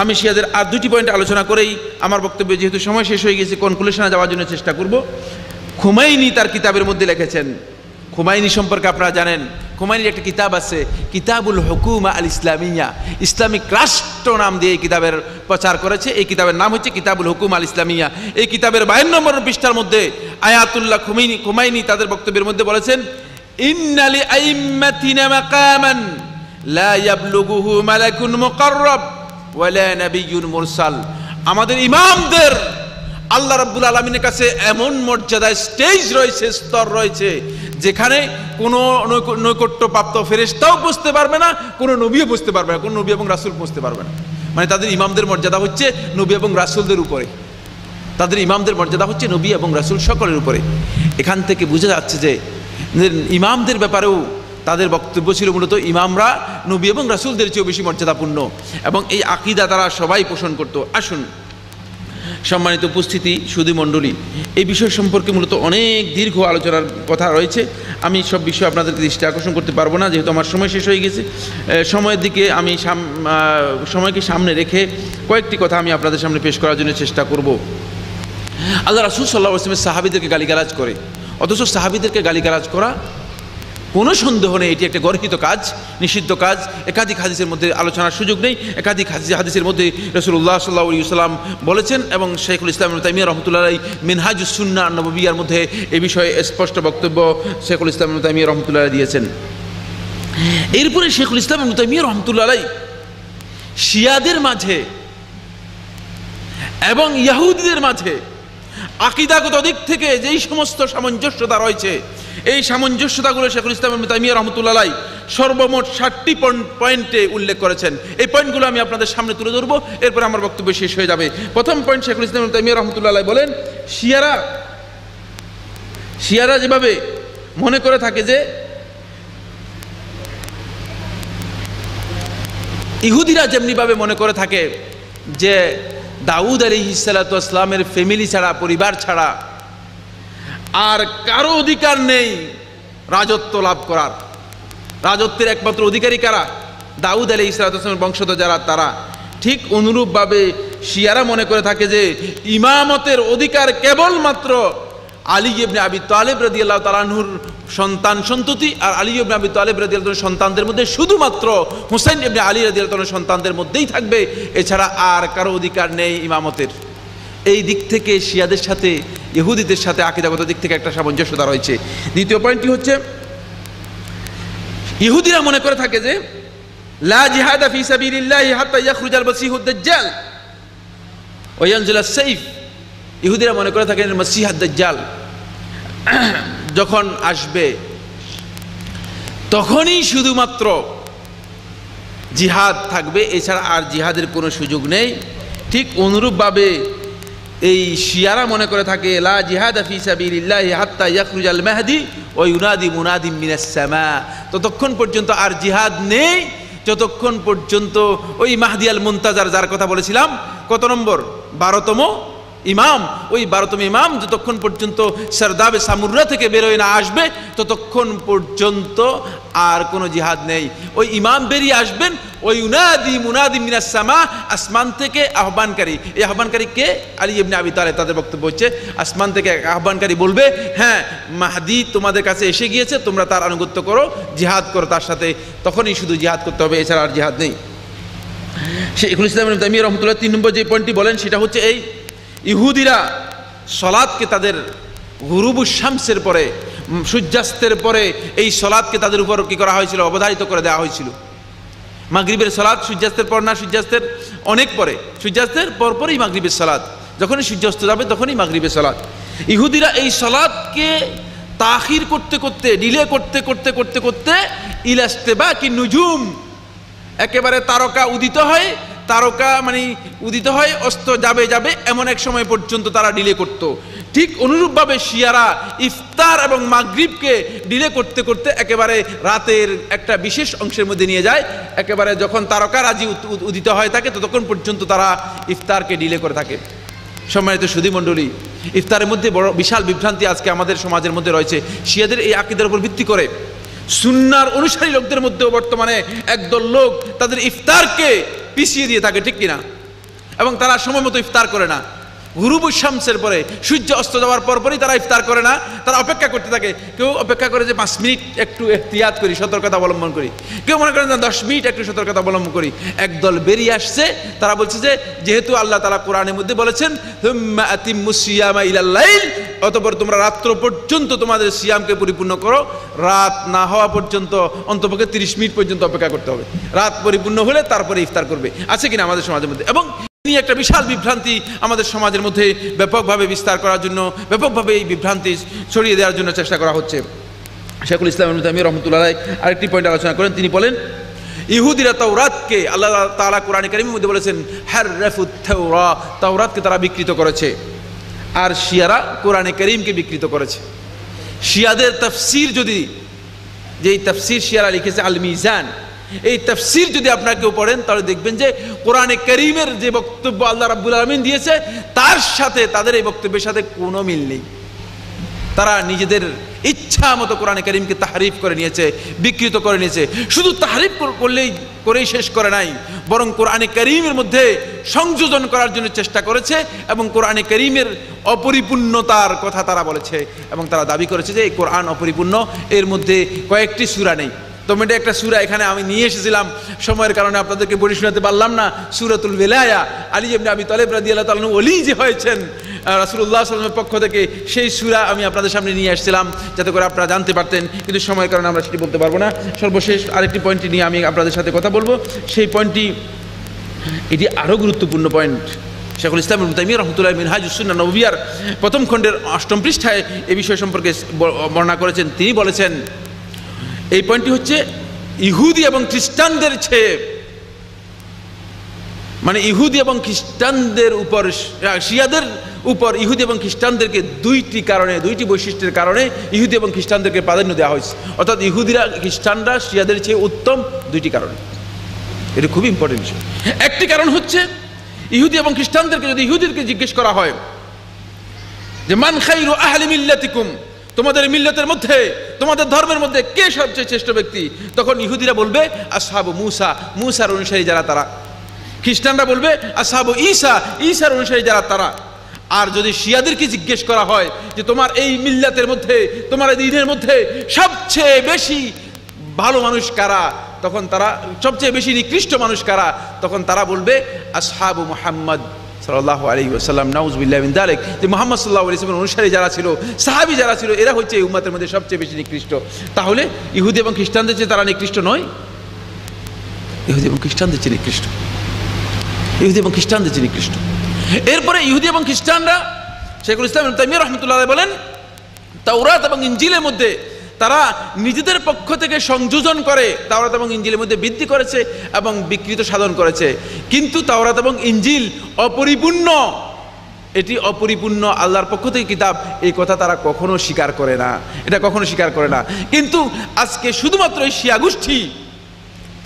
আমি শিয়াদের আর দুটি পয়েন্ট আলোচনা করেই আমার বক্তব্য, যেহেতু সময় শেষ হয়ে গেছে, কনক্লুশনে যাওয়ার জন্য চেষ্টা করব। খুমাইনি তার কিতাবের মধ্যে লিখেছেন, খুমাইনি সম্পর্কে আপনারা জানেন, খুমাইনির একটা কিতাব আছে কিতাবুল হুকুমা আল ইসলামিয়া, ইসলামিক রাষ্ট্র নাম দিয়ে এই কিতাবের প্রচার করেছে। এই কিতাবের নাম হচ্ছে কিতাবুল হুকুমা আল ইসলামিয়া। এই কিতাবের 52 নম্বর পৃষ্ঠার মধ্যে আয়াতুল্লাহ খুমাইনি তাদের বক্তব্যের মধ্যে বলেছেন, ইন্না লিআইম্মাতিনা মাকামান লা ইয়াবলুগুহু মালাকুন মুকাররাব ওয়ালা নাবিয়্যুন মুরসাল। আমাদের ইমামদের আল্লাহ রাব্বুল আলামিনের কাছে এমন মর্যাদা, স্টেজ রয়েছে, স্তর রয়েছে, যেখানে কোনো নৈকট্যপ্রাপ্ত ফেরেশতাও পৌঁছতে পারবে না, কোনো নবীও পৌঁছতে পারবে না, কোনো নবী এবং রাসূল পৌঁছতে পারবে না। মানে তাদের ইমামদের মর্যাদা হচ্ছে নবী এবং রাসূলদের উপরে, তাদের ইমামদের মর্যাদা হচ্ছে নবী এবং রাসূল সকলের উপরে। এখান থেকে বোঝা যাচ্ছে যে ইমামদের ব্যাপারেও তাদের বক্তব্য ছিল মূলত ইমামরা নবী এবং রাসূলদের চেয়েও বেশি মর্যাদাপূর্ণ, এবং এই আকীদা তারা সবাই পোষণ করত। আসুন সম্মানিত উপস্থিতি, সুধী মণ্ডলী, এই বিষয় সম্পর্কে মূলত অনেক দীর্ঘ আলোচনার কথা রয়েছে। আমি সব বিষয় আপনাদেরকে দৃষ্টি আকর্ষণ করতে পারবো না, যেহেতু আমার সময় শেষ হয়ে গেছে। সময়ের দিকে আমি সময়কে সামনে রেখে কয়েকটি কথা আমি আপনাদের সামনে পেশ করার জন্য চেষ্টা করব। আল্লাহ রাসূল সাল্লাল্লাহু আলাইহি ওয়াসাল্লাম সাহাবীদেরকে গালিগালাজ করে, অথচ সাহাবীদেরকে গালিগালাজ করা কোনো সন্দেহ নেই এটি একটা গর্হিত কাজ, নিষিদ্ধ কাজ। একাধিক হাদিসের মধ্যে আলোচনার সুযোগ নেই, একাধিক হাদিসের মধ্যে রাসূলুল্লাহ সাল্লাল্লাহু আলাইহি ওয়াসাল্লাম বলেছেন, এবং শাইখুল ইসলাম ইবনে তাইমিয়া রাহমাতুল্লাহ আলাইহি মিনহাজুস সুন্নাহ নববিয়ার মধ্যে এই বিষয়ে স্পষ্ট বক্তব্য শাইখুল ইসলাম ইবনে তাইমিয়া রাহমাতুল্লাহ আলাইহি দিয়েছেন। এরপরে শাইখুল ইসলাম ইবনে তাইমিয়া রাহমাতুল্লাহ আলাইহি শিয়াদের মাঝে এবং ইহুদিদের মাঝে আকীদাগত দিক থেকে যেই সমস্ত সামঞ্জস্যতা রয়েছে, এই সামঞ্জস্যতাগুলো শাইখুল ইসলাম ইবনে তাইমিয়া রাহমাতুল্লাহ আলাইহি সর্বমোট 7টি পয়েন্টে উল্লেখ করেছেন। এই পয়েন্টগুলো আমি আপনাদের সামনে তুলে ধরবো, এরপর আমার বক্তব্য শেষ হয়ে যাবে। প্রথম পয়েন্ট, শাইখুল ইসলাম ইবনে তাইমিয়া রাহমাতুল্লাহ আলাইহি বলেন, শিয়ারা যেভাবে মনে করে থাকে যে ইহুদিরা যেমনিভাবে মনে করে থাকে যে দাউদ আলাইহিস সালাতু ওয়াস সালামের ফ্যামিলি ছাড়া, পরিবার ছাড়া আর কারো অধিকার নেই রাজত্ব লাভ করার। রাজত্বের একমাত্র অধিকারী কারা? দাউদ আলাইহিস সালাতু ওয়াস সালামের বংশধর যারা, তারা। ঠিক অনুরূপভাবে শিয়ারা মনে করে থাকে যে ইমামতের অধিকার কেবলমাত্র আলী ইবনে আবি তালেব রাদিয়াল্লাহু তাআলা আনহুর সন্তান সন্ততি, আর আলী ইবনে আবি তালেব রাদিয়াল্লাহু তাআলার সন্তানদের মধ্যে শুধুমাত্র হুসাইন ইবনে আলী রাদিয়াল্লাহু তাআলার সন্তানদের মধ্যেই থাকবে, এছাড়া আর কারো অধিকার নেই ইমামতের। এই দিক থেকে শিয়াদের সাথে ইহুদিদের সাথে আকীদাগত দিক থেকে একটা সামঞ্জস্যতা রয়েছে। দ্বিতীয় পয়েন্টটি হচ্ছে, ইহুদিরা মনে করে থাকে যে লা জিহাদা ফি সাবিলিল্লাহি হাত্তা ইয়াখরুজাল মাসিহুদ দাজ্জাল ওয়া ইয়ানজিলাস সাইফ। ইহুদিরা মনে করে থাকেন মাসিহ দাজ্জাল যখন আসবে তখনই শুধুমাত্র জিহাদ থাকবে, এছাড়া আর জিহাদের কোনো সুযোগ নেই। ঠিক অনুরূপভাবে এই শিয়ারা মনে করে থাকে লা জিহাদা ফি সাবিলিল্লাহি হাত্তা ইয়াখরুজাল মাহদি ওয়া ইউনাদি মুনাদিম মিনাস সামা। ততক্ষণ পর্যন্ত আর জিহাদ নেই যতক্ষণ পর্যন্ত ওই মাহদি আল মুনতাজার, যার কথা বলেছিলাম, কত নম্বর 12তম ইমাম, ওই 12তম ইমাম যতক্ষণ পর্যন্ত সরদাবে সামুরা থেকে বেরোয় না আসবে ততক্ষণ পর্যন্ত আর কোনো জিহাদ নেই। ওই ইমাম বেরিয়ে আসবেন, ওই ইউনাদি মুনাদি মিনাস সামা, আসমান থেকে আহ্বানকারী। এই আহ্বানকারী কে? আলী ইবনে আবি তালেব। তাদের বক্তব্য হচ্ছে আসমান থেকে আহ্বানকারী বলবে, হ্যাঁ মাহদি তোমাদের কাছে এসে গিয়েছে, তোমরা তার আনুগত্য করো, জিহাদ করো তার সাথে। তখনই শুধু জিহাদ করতে হবে, এছাড়া আর জিহাদ নেই। শাইখুল ইসলাম ইবনে তাইমিয়া রাহমাতুল্লাহ 3 নম্বর যে পয়েন্টটি বলেন সেটা হচ্ছে এই ইহুদিরা সালাতকে তাদের গুরুবুশ শামসের পরে, সূর্যাস্তের পরে এই সালাতকে তাদের উপর কি করা হয়েছিল, অবধারিত করে দেওয়া হয়েছিল। মাগরিবের সালাত সূর্যাস্তের পর না, সূর্যাস্তের অনেক পরে, সূর্যাস্তের পরপরই মাগরিবের সালাত, যখনই সূর্যাস্ত যাবে তখনই মাগরিবের সালাত। ইহুদিরা এই সালাতকে তাখির করতে করতে, ডিলে করতে করতে করতে করতে ইলাস্তিবাকি নুজুম, একেবারে তারকা উদিত হয়, তারকা মানে উদিত হয় অস্ত যাবে যাবে এমন এক সময় পর্যন্ত তারা ডিলে করত। ঠিক অনুরূপভাবে শিয়ারা ইফতার এবং মাগরিবকে ডিলে করতে করতে একেবারে রাতের একটা বিশেষ অংশের মধ্যে নিয়ে যায়। একেবারে যখন তারকা রাজি উদিত হয় থাকে ততক্ষণ পর্যন্ত তারা ইফতারকে ডিলে করে থাকে। সম্মানিত সুধী মণ্ডলী, ইফতারের মধ্যে বড় বিশাল বিভ্রান্তি আজকে আমাদের সমাজের মধ্যে রয়েছে। শিয়াদের এই আকীদার উপর ভিত্তি করে সুন্নাহর অনুসারী লোকদের মধ্যেও বর্তমানে একদল লোক তাদের ইফতারকে পিছিয়ে দিয়ে থাকে, ঠিক কিনা? এবং তারা সময় মতো ইফতার করে না। গুরুবুশ শামসের পরে, সূর্য অস্ত যাওয়ার পরপরই তারা ইফতার করে না, তারা অপেক্ষা করতে থাকে। কেউ অপেক্ষা করে যে 5 মিনিট একটু এহতিয়াত করি, সতর্কতা অবলম্বন করি। কেউ মনে করেন যে 10 মিনিট একটু সতর্কতা অবলম্বন করি। একদল বেরিয়ে আসছে, তারা বলছে যে যেহেতু আল্লাহ তাআলা কোরআনের মধ্যে বলেছেন হুম্মা আতিম্মুস সিয়ামা ইলাল লাইল, অতঃপর তোমরা রাত্র পর্যন্ত তোমাদের সিয়ামকে পরিপূর্ণ করো, রাত না হওয়া পর্যন্ত অন্তপক্ষে 30 মিনিট পর্যন্ত অপেক্ষা করতে হবে। রাত পরিপূর্ণ হলে তারপরে ইফতার করবে। আছে কিনা আমাদের সমাজের মধ্যে? এবং একটা বিশাল বিভ্রান্তি আমাদের সমাজের মধ্যে ব্যাপকভাবে বিস্তার করার জন্য, ব্যাপকভাবে এই বিভ্রান্তি ছড়িয়ে দেওয়ার জন্য চেষ্টা করা হচ্ছে। শাইখুল ইসলাম ইবনে তাইমিয়া রাহমাতুল্লাহ আলাইহি আরেকটি পয়েন্ট আলোচনা করেন। তিনি বলেন ইহুদিরা তাওরাতকে, আল্লাহ তাআলা কোরআনে কারীমের মধ্যে বলেছেন হাররাফুত তাওরাত, তাওরাতকে তারা বিকৃত করেছে। আর শিয়ারা কোরআনে কারীমকে বিকৃত করেছে। শিয়াদের তাফসীর যদি, যেই তাফসীর শিয়ারা লিখেছে আল মিজান, এই তাফসীর যদি আপনারা কেউ পড়েন তাহলে দেখবেন যে কোরআনে কারীমের যে বক্তব্য আল্লাহ রাব্বুল আলামিন দিয়েছে তার সাথে তাদের এই বক্তব্যের সাথে কোনো মিল নেই। তারা নিজেদের ইচ্ছা মতো কোরআনে কারীমকে তাহরিফ করে নিয়েছে, বিকৃত করে নিয়েছে। শুধু তাহরিফ করেই শেষ করে নাই, বরং কোরআনে কারীমের মধ্যে সংযোজন করার জন্য চেষ্টা করেছে এবং কোরআনে কারীমের অপরিপূর্ণতার কথা তারা বলেছে এবং তারা দাবি করেছে যে এই কোরআন অপরিপূর্ণ, এর মধ্যে কয়েকটি সূরা নেই। তোমরা একটা সূরা এখানে আমি নিয়ে এসেছিলাম, সময়ের কারণে আপনাদেরকে পড়ে শোনাতে পারলাম না। সূরাতুল ওয়ালায়া, আলী ইবনে আবি তালেব রাদিয়াল্লাহু তাআলা ওলি যে হয়েছেন রাসূলুল্লাহ সাল্লাল্লাহু আলাইহি ওয়াসাল্লামের পক্ষ থেকে, সেই সূরা আমি আপনাদের সামনে নিয়ে আসছিলাম যাতে করে আপনারা জানতে পারতেন, কিন্তু সময়ের কারণে আমরা সেটি বলতে পারবো না। সর্বশেষ আরেকটি পয়েন্টটি নিয়ে আমি আপনাদের সাথে কথা বলবো। সেই পয়েন্টটি, এটি আরও গুরুত্বপূর্ণ পয়েন্ট। শাইখুল ইসলাম ইবনে তাইমিয়া রাহমাতুল্লাহ মিনহাজুস সুন্নাহ নববিয়ার 1ম খণ্ডের 8ম পৃষ্ঠায় এই বিষয় সম্পর্কে বর্ণনা করেছেন। তিনি বলেছেন এই পয়েন্টটি হচ্ছে ইহুদি এবং খ্রিস্টানদের চেয়ে, মানে ইহুদি এবং খ্রিস্টানদের উপর, শিয়াদের উপর ইহুদি এবং খ্রিস্টানদেরকে দুইটি কারণে, দুইটি বৈশিষ্ট্যের কারণে ইহুদি এবং খ্রিস্টানদেরকে প্রাধান্য দেওয়া হয়েছে। অর্থাৎ ইহুদিরা খ্রিস্টানরা শিয়াদের চেয়ে উত্তম দুইটি কারণে। এটা খুবই ইম্পর্টেন্ট বিষয়। একটি কারণ হচ্ছে ইহুদি এবং খ্রিস্টানদেরকে যদি ইহুদিদেরকে জিজ্ঞেস করা হয় যে মান খায়রু আহলি মিল্লাতিকুম, তোমাদের মিল্লাতের মধ্যে, তোমাদের ধর্মের মধ্যে কে সবচেয়ে শ্রেষ্ঠ ব্যক্তি, তখন ইহুদিরা বলবে আসহাবু মুসা, মুসার অনুসারী যারা তারা। খ্রিস্টানরা বলবে আসহাবু ঈসা, ঈসার অনুসারী যারা তারা। আর যদি শিয়াদেরকে জিজ্ঞেস করা হয় যে তোমার এই মিল্লাতের মধ্যে, তোমার এই দ্বীনের মধ্যে সবচেয়ে বেশি ভালো মানুষ কারা, তখন তারা, সবচেয়ে বেশি নিকৃষ্ট মানুষ কারা, তখন তারা বলবে আসহাবু মুহাম্মদ সাল্লাল্লাহু আলাইহি ওয়াসাল্লাম, নাউযুবিল্লাহি মিন যালিক, যে মুহাম্মদ সাল্লাল্লাহু আলাইহি ওয়াসাল্লামের অনুসারী যারা ছিল, সাহাবী যারা ছিল, এরা হচ্ছে এই উম্মতের মধ্যে সবচেয়ে বেশি নিকৃষ্ট। তাহলে ইহুদি এবং খ্রিস্টানদের চেয়ে তারা নিকৃষ্ট নয়? ইহুদি এবং খ্রিস্টানদের চেয়ে নিকৃষ্ট, ইহুদি এবং খ্রিস্টানদের চেয়ে নিকৃষ্ট। এরপরে ইহুদি এবং খ্রিস্টানরা, শাইখুল ইসলাম ইবনে তাইমিয়া রাহমাতুল্লাহ আলাইহি বলেন, তাওরাত এবং ইনজিলের মধ্যে তারা নিজেদের পক্ষ থেকে সংযোজন করে তাওরাত এবং ইনজিলের মধ্যে বৃদ্ধি করেছে এবং বিকৃত সাধন করেছে। কিন্তু তাওরাত এবং ইনজিল অপরিপূর্ণ, এটি অপরিপূর্ণ আল্লাহর পক্ষ থেকে কিতাব, এই কথা তারা কখনো স্বীকার করে না, এটা কখনো স্বীকার করে না। কিন্তু আজকে শুধুমাত্র এই শিয়া গোষ্ঠী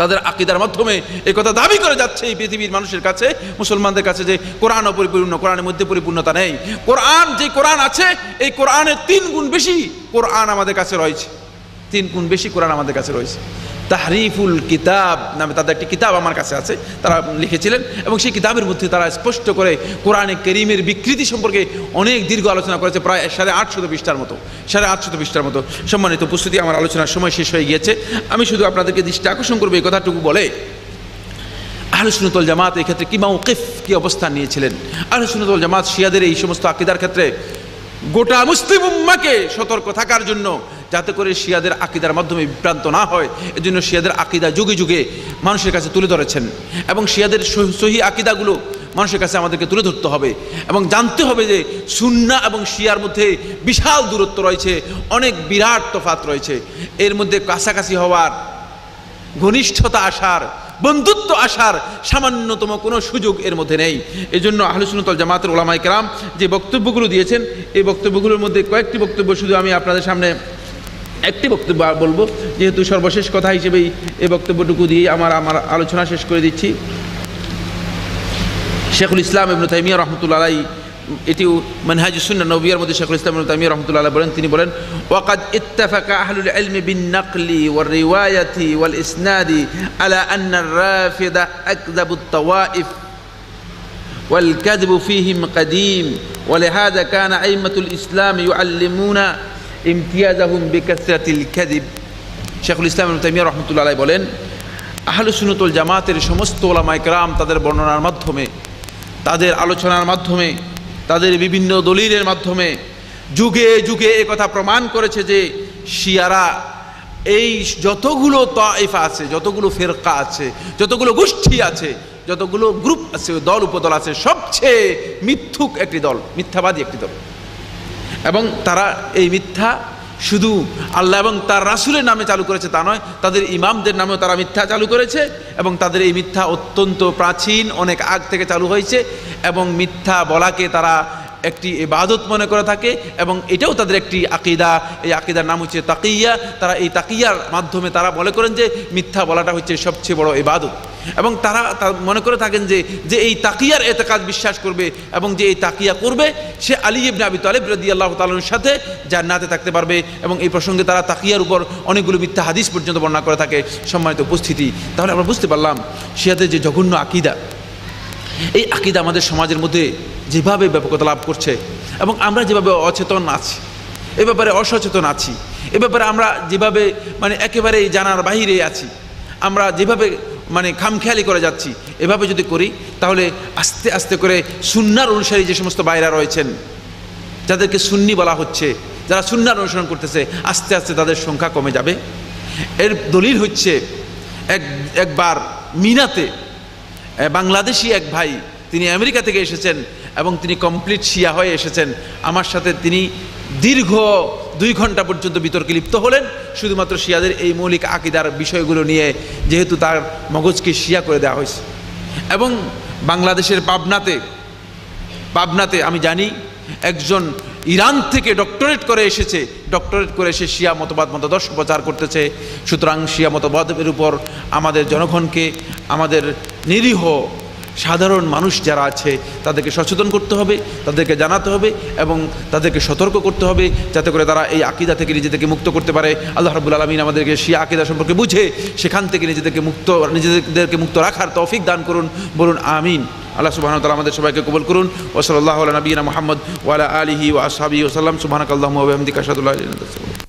তাদের আকীদার মাধ্যমে এই কথা দাবি করে যাচ্ছে এই পৃথিবীর মানুষের কাছে, মুসলমানদের কাছে, যে কোরআন অপরিপূর্ণ, কোরআনের মধ্যে পরিপূর্ণতা নেই। কোরআন, যে কোরআন আছে, এই কোরআনের 3 গুণ বেশি কোরআন আমাদের কাছে রয়েছে, 3 গুণ বেশি কোরআন আমাদের কাছে রয়েছে। তাহরিফুল কিতাব নামে তাদের একটি কিতাব আমার কাছে আছে, তারা লিখেছিলেন, এবং সেই কিতাবের মধ্যে তারা স্পষ্ট করে কোরআনে কারীমের বিকৃতি সম্পর্কে অনেক দীর্ঘ আলোচনা করেছে, প্রায় 850 পৃষ্ঠার মতো, 850 পৃষ্ঠার মতো। সম্মানিত উপস্থিতি, আমার আলোচনার সময় শেষ হয়ে গিয়েছে। আমি শুধু আপনাদেরকে দৃষ্টি আকর্ষণ করবো এই কথাটুকু বলে, আহলে সুন্নাত ওয়াল জামাত এই ক্ষেত্রে কি মাওকিফ, কি অবস্থান নিয়েছিলেন। আহলে সুন্নাত ওয়াল জামাত শিয়াদের এই সমস্ত আকীদার ক্ষেত্রে গোটা মুসলিম উম্মাহকে সতর্ক থাকার জন্য, যাতে করে শিয়াদের আকীদার মাধ্যমে বিভ্রান্ত না হয়, এজন্য শিয়াদের আকীদা যুগে যুগে মানুষের কাছে তুলে ধরেছেন। এবং শিয়াদের সহিহ আকীদাগুলো মানুষের কাছে আমাদেরকে তুলে ধরতে হবে এবং জানতে হবে যে সুন্নাহ এবং শিয়ার মধ্যে বিশাল দূরত্ব রয়েছে, অনেক বিরাট তফাৎ রয়েছে। এর মধ্যে কাছাকাছি হওয়ার, ঘনিষ্ঠতা আসার, বন্ধুত্ব আসার সামান্যতম কোনো সুযোগ এর মধ্যে নেই। এই জন্য আহলে সুন্নাত ওয়াল জামাতের উলামায়ে কেরাম যে বক্তব্যগুলো দিয়েছেন, এই বক্তব্যগুলোর মধ্যে কয়েকটি বক্তব্য শুধু আমি আপনাদের সামনে একটি বক্তব্য বলবো, যেহেতু সর্বশেষ কথা হিসেবেই এই বক্তব্যটুকু দিয়ে আমার আলোচনা শেষ করে দিচ্ছি। শেখুল ইসলাম ইবনে তাইমিয়া রাহমাতুল্লাহ আলাইহি, এটিও মানহাজুস সুন্নাহ নববিয়ার মধ্যে শেখুল ইসলাম ইবনে তাইমিয়া রাহমাতুল্লাহ আলাইহি বলেন, তিনি বলেন ওয়াকাদ ইত্তাফাকা আহলুল ইলমি বিন নাকলি ওয়ার রিওয়ায়াতি ওয়াল ইসনাদি আলা আন্না আর-রাফিদা আকযাবুত তাওয়াইফ ওয়াল কাযবু ফীহিম কাদীম ওয়া লিহাযা কানা আইম্মাতুল ইসলাম ইউআল্লিমুনা ইমতিয়াজাহুম বিকাসরাতিল কাযিব। শেখুল ইসলাম ইবনে তাইমিয়া রাহমাতুল্লাহ আলাইহি বলেন, আহলে সুন্নাত ওয়াল জামাতের সমস্ত উলামায়ে কেরাম তাদের বর্ণনার মাধ্যমে, তাদের আলোচনার মাধ্যমে, তাদের বিভিন্ন দলিলের মাধ্যমে যুগে যুগে এই কথা প্রমাণ করেছে যে শিয়ারা এই যতগুলো তায়েফা আছে, যতগুলো ফিরকা আছে, যতগুলো গোষ্ঠী আছে, যতগুলো গ্রুপ আছে, দল উপদল আছে, সবচেয়ে মিথ্যুক একটি দল, মিথ্যাবাদী একটি দল। এবং তারা এই মিথ্যা শুধু আল্লাহ এবং তার রাসূলের নামে চালু করেছে তা নয়, তাদের ইমামদের নামেও তারা মিথ্যা চালু করেছে। এবং তাদের এই মিথ্যা অত্যন্ত প্রাচীন, অনেক আগ থেকে চালু হয়েছে। এবং মিথ্যা বলাকে তারা একটি ইবাদত মনে করে থাকে এবং এটাও তাদের একটি আকীদা। এই আকীদার নাম হচ্ছে তাকিয়া। তারা এই তাকিয়ার মাধ্যমে তারা মনে করেন যে মিথ্যা বলাটা হচ্ছে সবচেয়ে বড় ইবাদত। এবং তারা মনে করে থাকেন যে এই তাকিয়ার এতেকাদ বিশ্বাস করবে এবং যে এই তাকিয়া করবে সে আলী ইবনে আবি তালিব রাদিয়াল্লাহু তাআলার সাথে জান্নাতে থাকতে পারবে। এবং এই প্রসঙ্গে তারা তাকিয়ার উপর অনেকগুলো মিথ্যা হাদিস পর্যন্ত বর্ণনা করে থাকে। সম্মানিত উপস্থিতি, তাহলে আমরা বুঝতে পারলাম শিয়াদের যে জঘন্য আকীদা, এই আকীদা আমাদের সমাজের মধ্যে যেভাবে ব্যাপকতা লাভ করছে এবং আমরা যেভাবে অচেতন আছি, এ ব্যাপারে অসচেতন আছি, এ ব্যাপারে আমরা যেভাবে একেবারেই জানার বাহিরে আছি, আমরা যেভাবে খামখেয়ালি করে যাচ্ছি, এভাবে যদি করি তাহলে আস্তে আস্তে করে সুন্নাহর অনুসারী যে সমস্ত ভাইরা রয়েছেন, যাদেরকে সুন্নি বলা হচ্ছে, যারা সুন্নাহর অনুসরণ করতেছে, আস্তে আস্তে তাদের সংখ্যা কমে যাবে। এর দলিল হচ্ছে একবার মিনাতে বাংলাদেশি এক ভাই, তিনি আমেরিকা থেকে এসেছেন এবং তিনি কমপ্লিট শিয়া হয়ে এসেছেন। আমার সাথে তিনি দীর্ঘ 2 ঘন্টা পর্যন্ত বিতর্কে লিপ্ত হলেন, শুধুমাত্র শিয়াদের এই মৌলিক আকীদার বিষয়গুলো নিয়ে, যেহেতু তার মগজকে শিয়া করে দেওয়া হয়েছে। এবং বাংলাদেশের পাবনাতে আমি জানি একজন ইরান থেকে ডক্টরেট করে এসেছে, ডক্টরেট করে এসে শিয়া মতাদর্শ প্রচার করতেছে। সুতরাং শিয়া মতবাদের উপর আমাদের জনগণকে, আমাদের নিরীহ সাধারণ মানুষ যারা আছে তাদেরকে সচেতন করতে হবে, তাদেরকে জানাতে হবে এবং তাদেরকে সতর্ক করতে হবে, যাতে করে তারা এই আকীদা থেকে নিজেদেরকে মুক্ত করতে পারে। আল্লাহ রাব্বুল আলামিন আমাদেরকে শিয়া আকীদা সম্পর্কে বুঝে সেখান থেকে নিজেদেরকে মুক্ত রাখার তৌফিক দান করুন। বলুন আমিন। আল্লাহ সুবহানাহু ওয়া তাআলা আমাদের সবাইকে কবুল করুন। ওয়া সাল্লাল্লাহু আলা নবিয়িনা মুহাম্মদ ওয়া আলা আলিহি ওয়া আসহাবিহি ওয়া সাল্লাম। সুবহানাকাল্লাহুম্মা ওয়া বিহামদিকা আশহাদু আল্লা ইলাহা ইল্লা আনতা আস্তাগফিরুকা।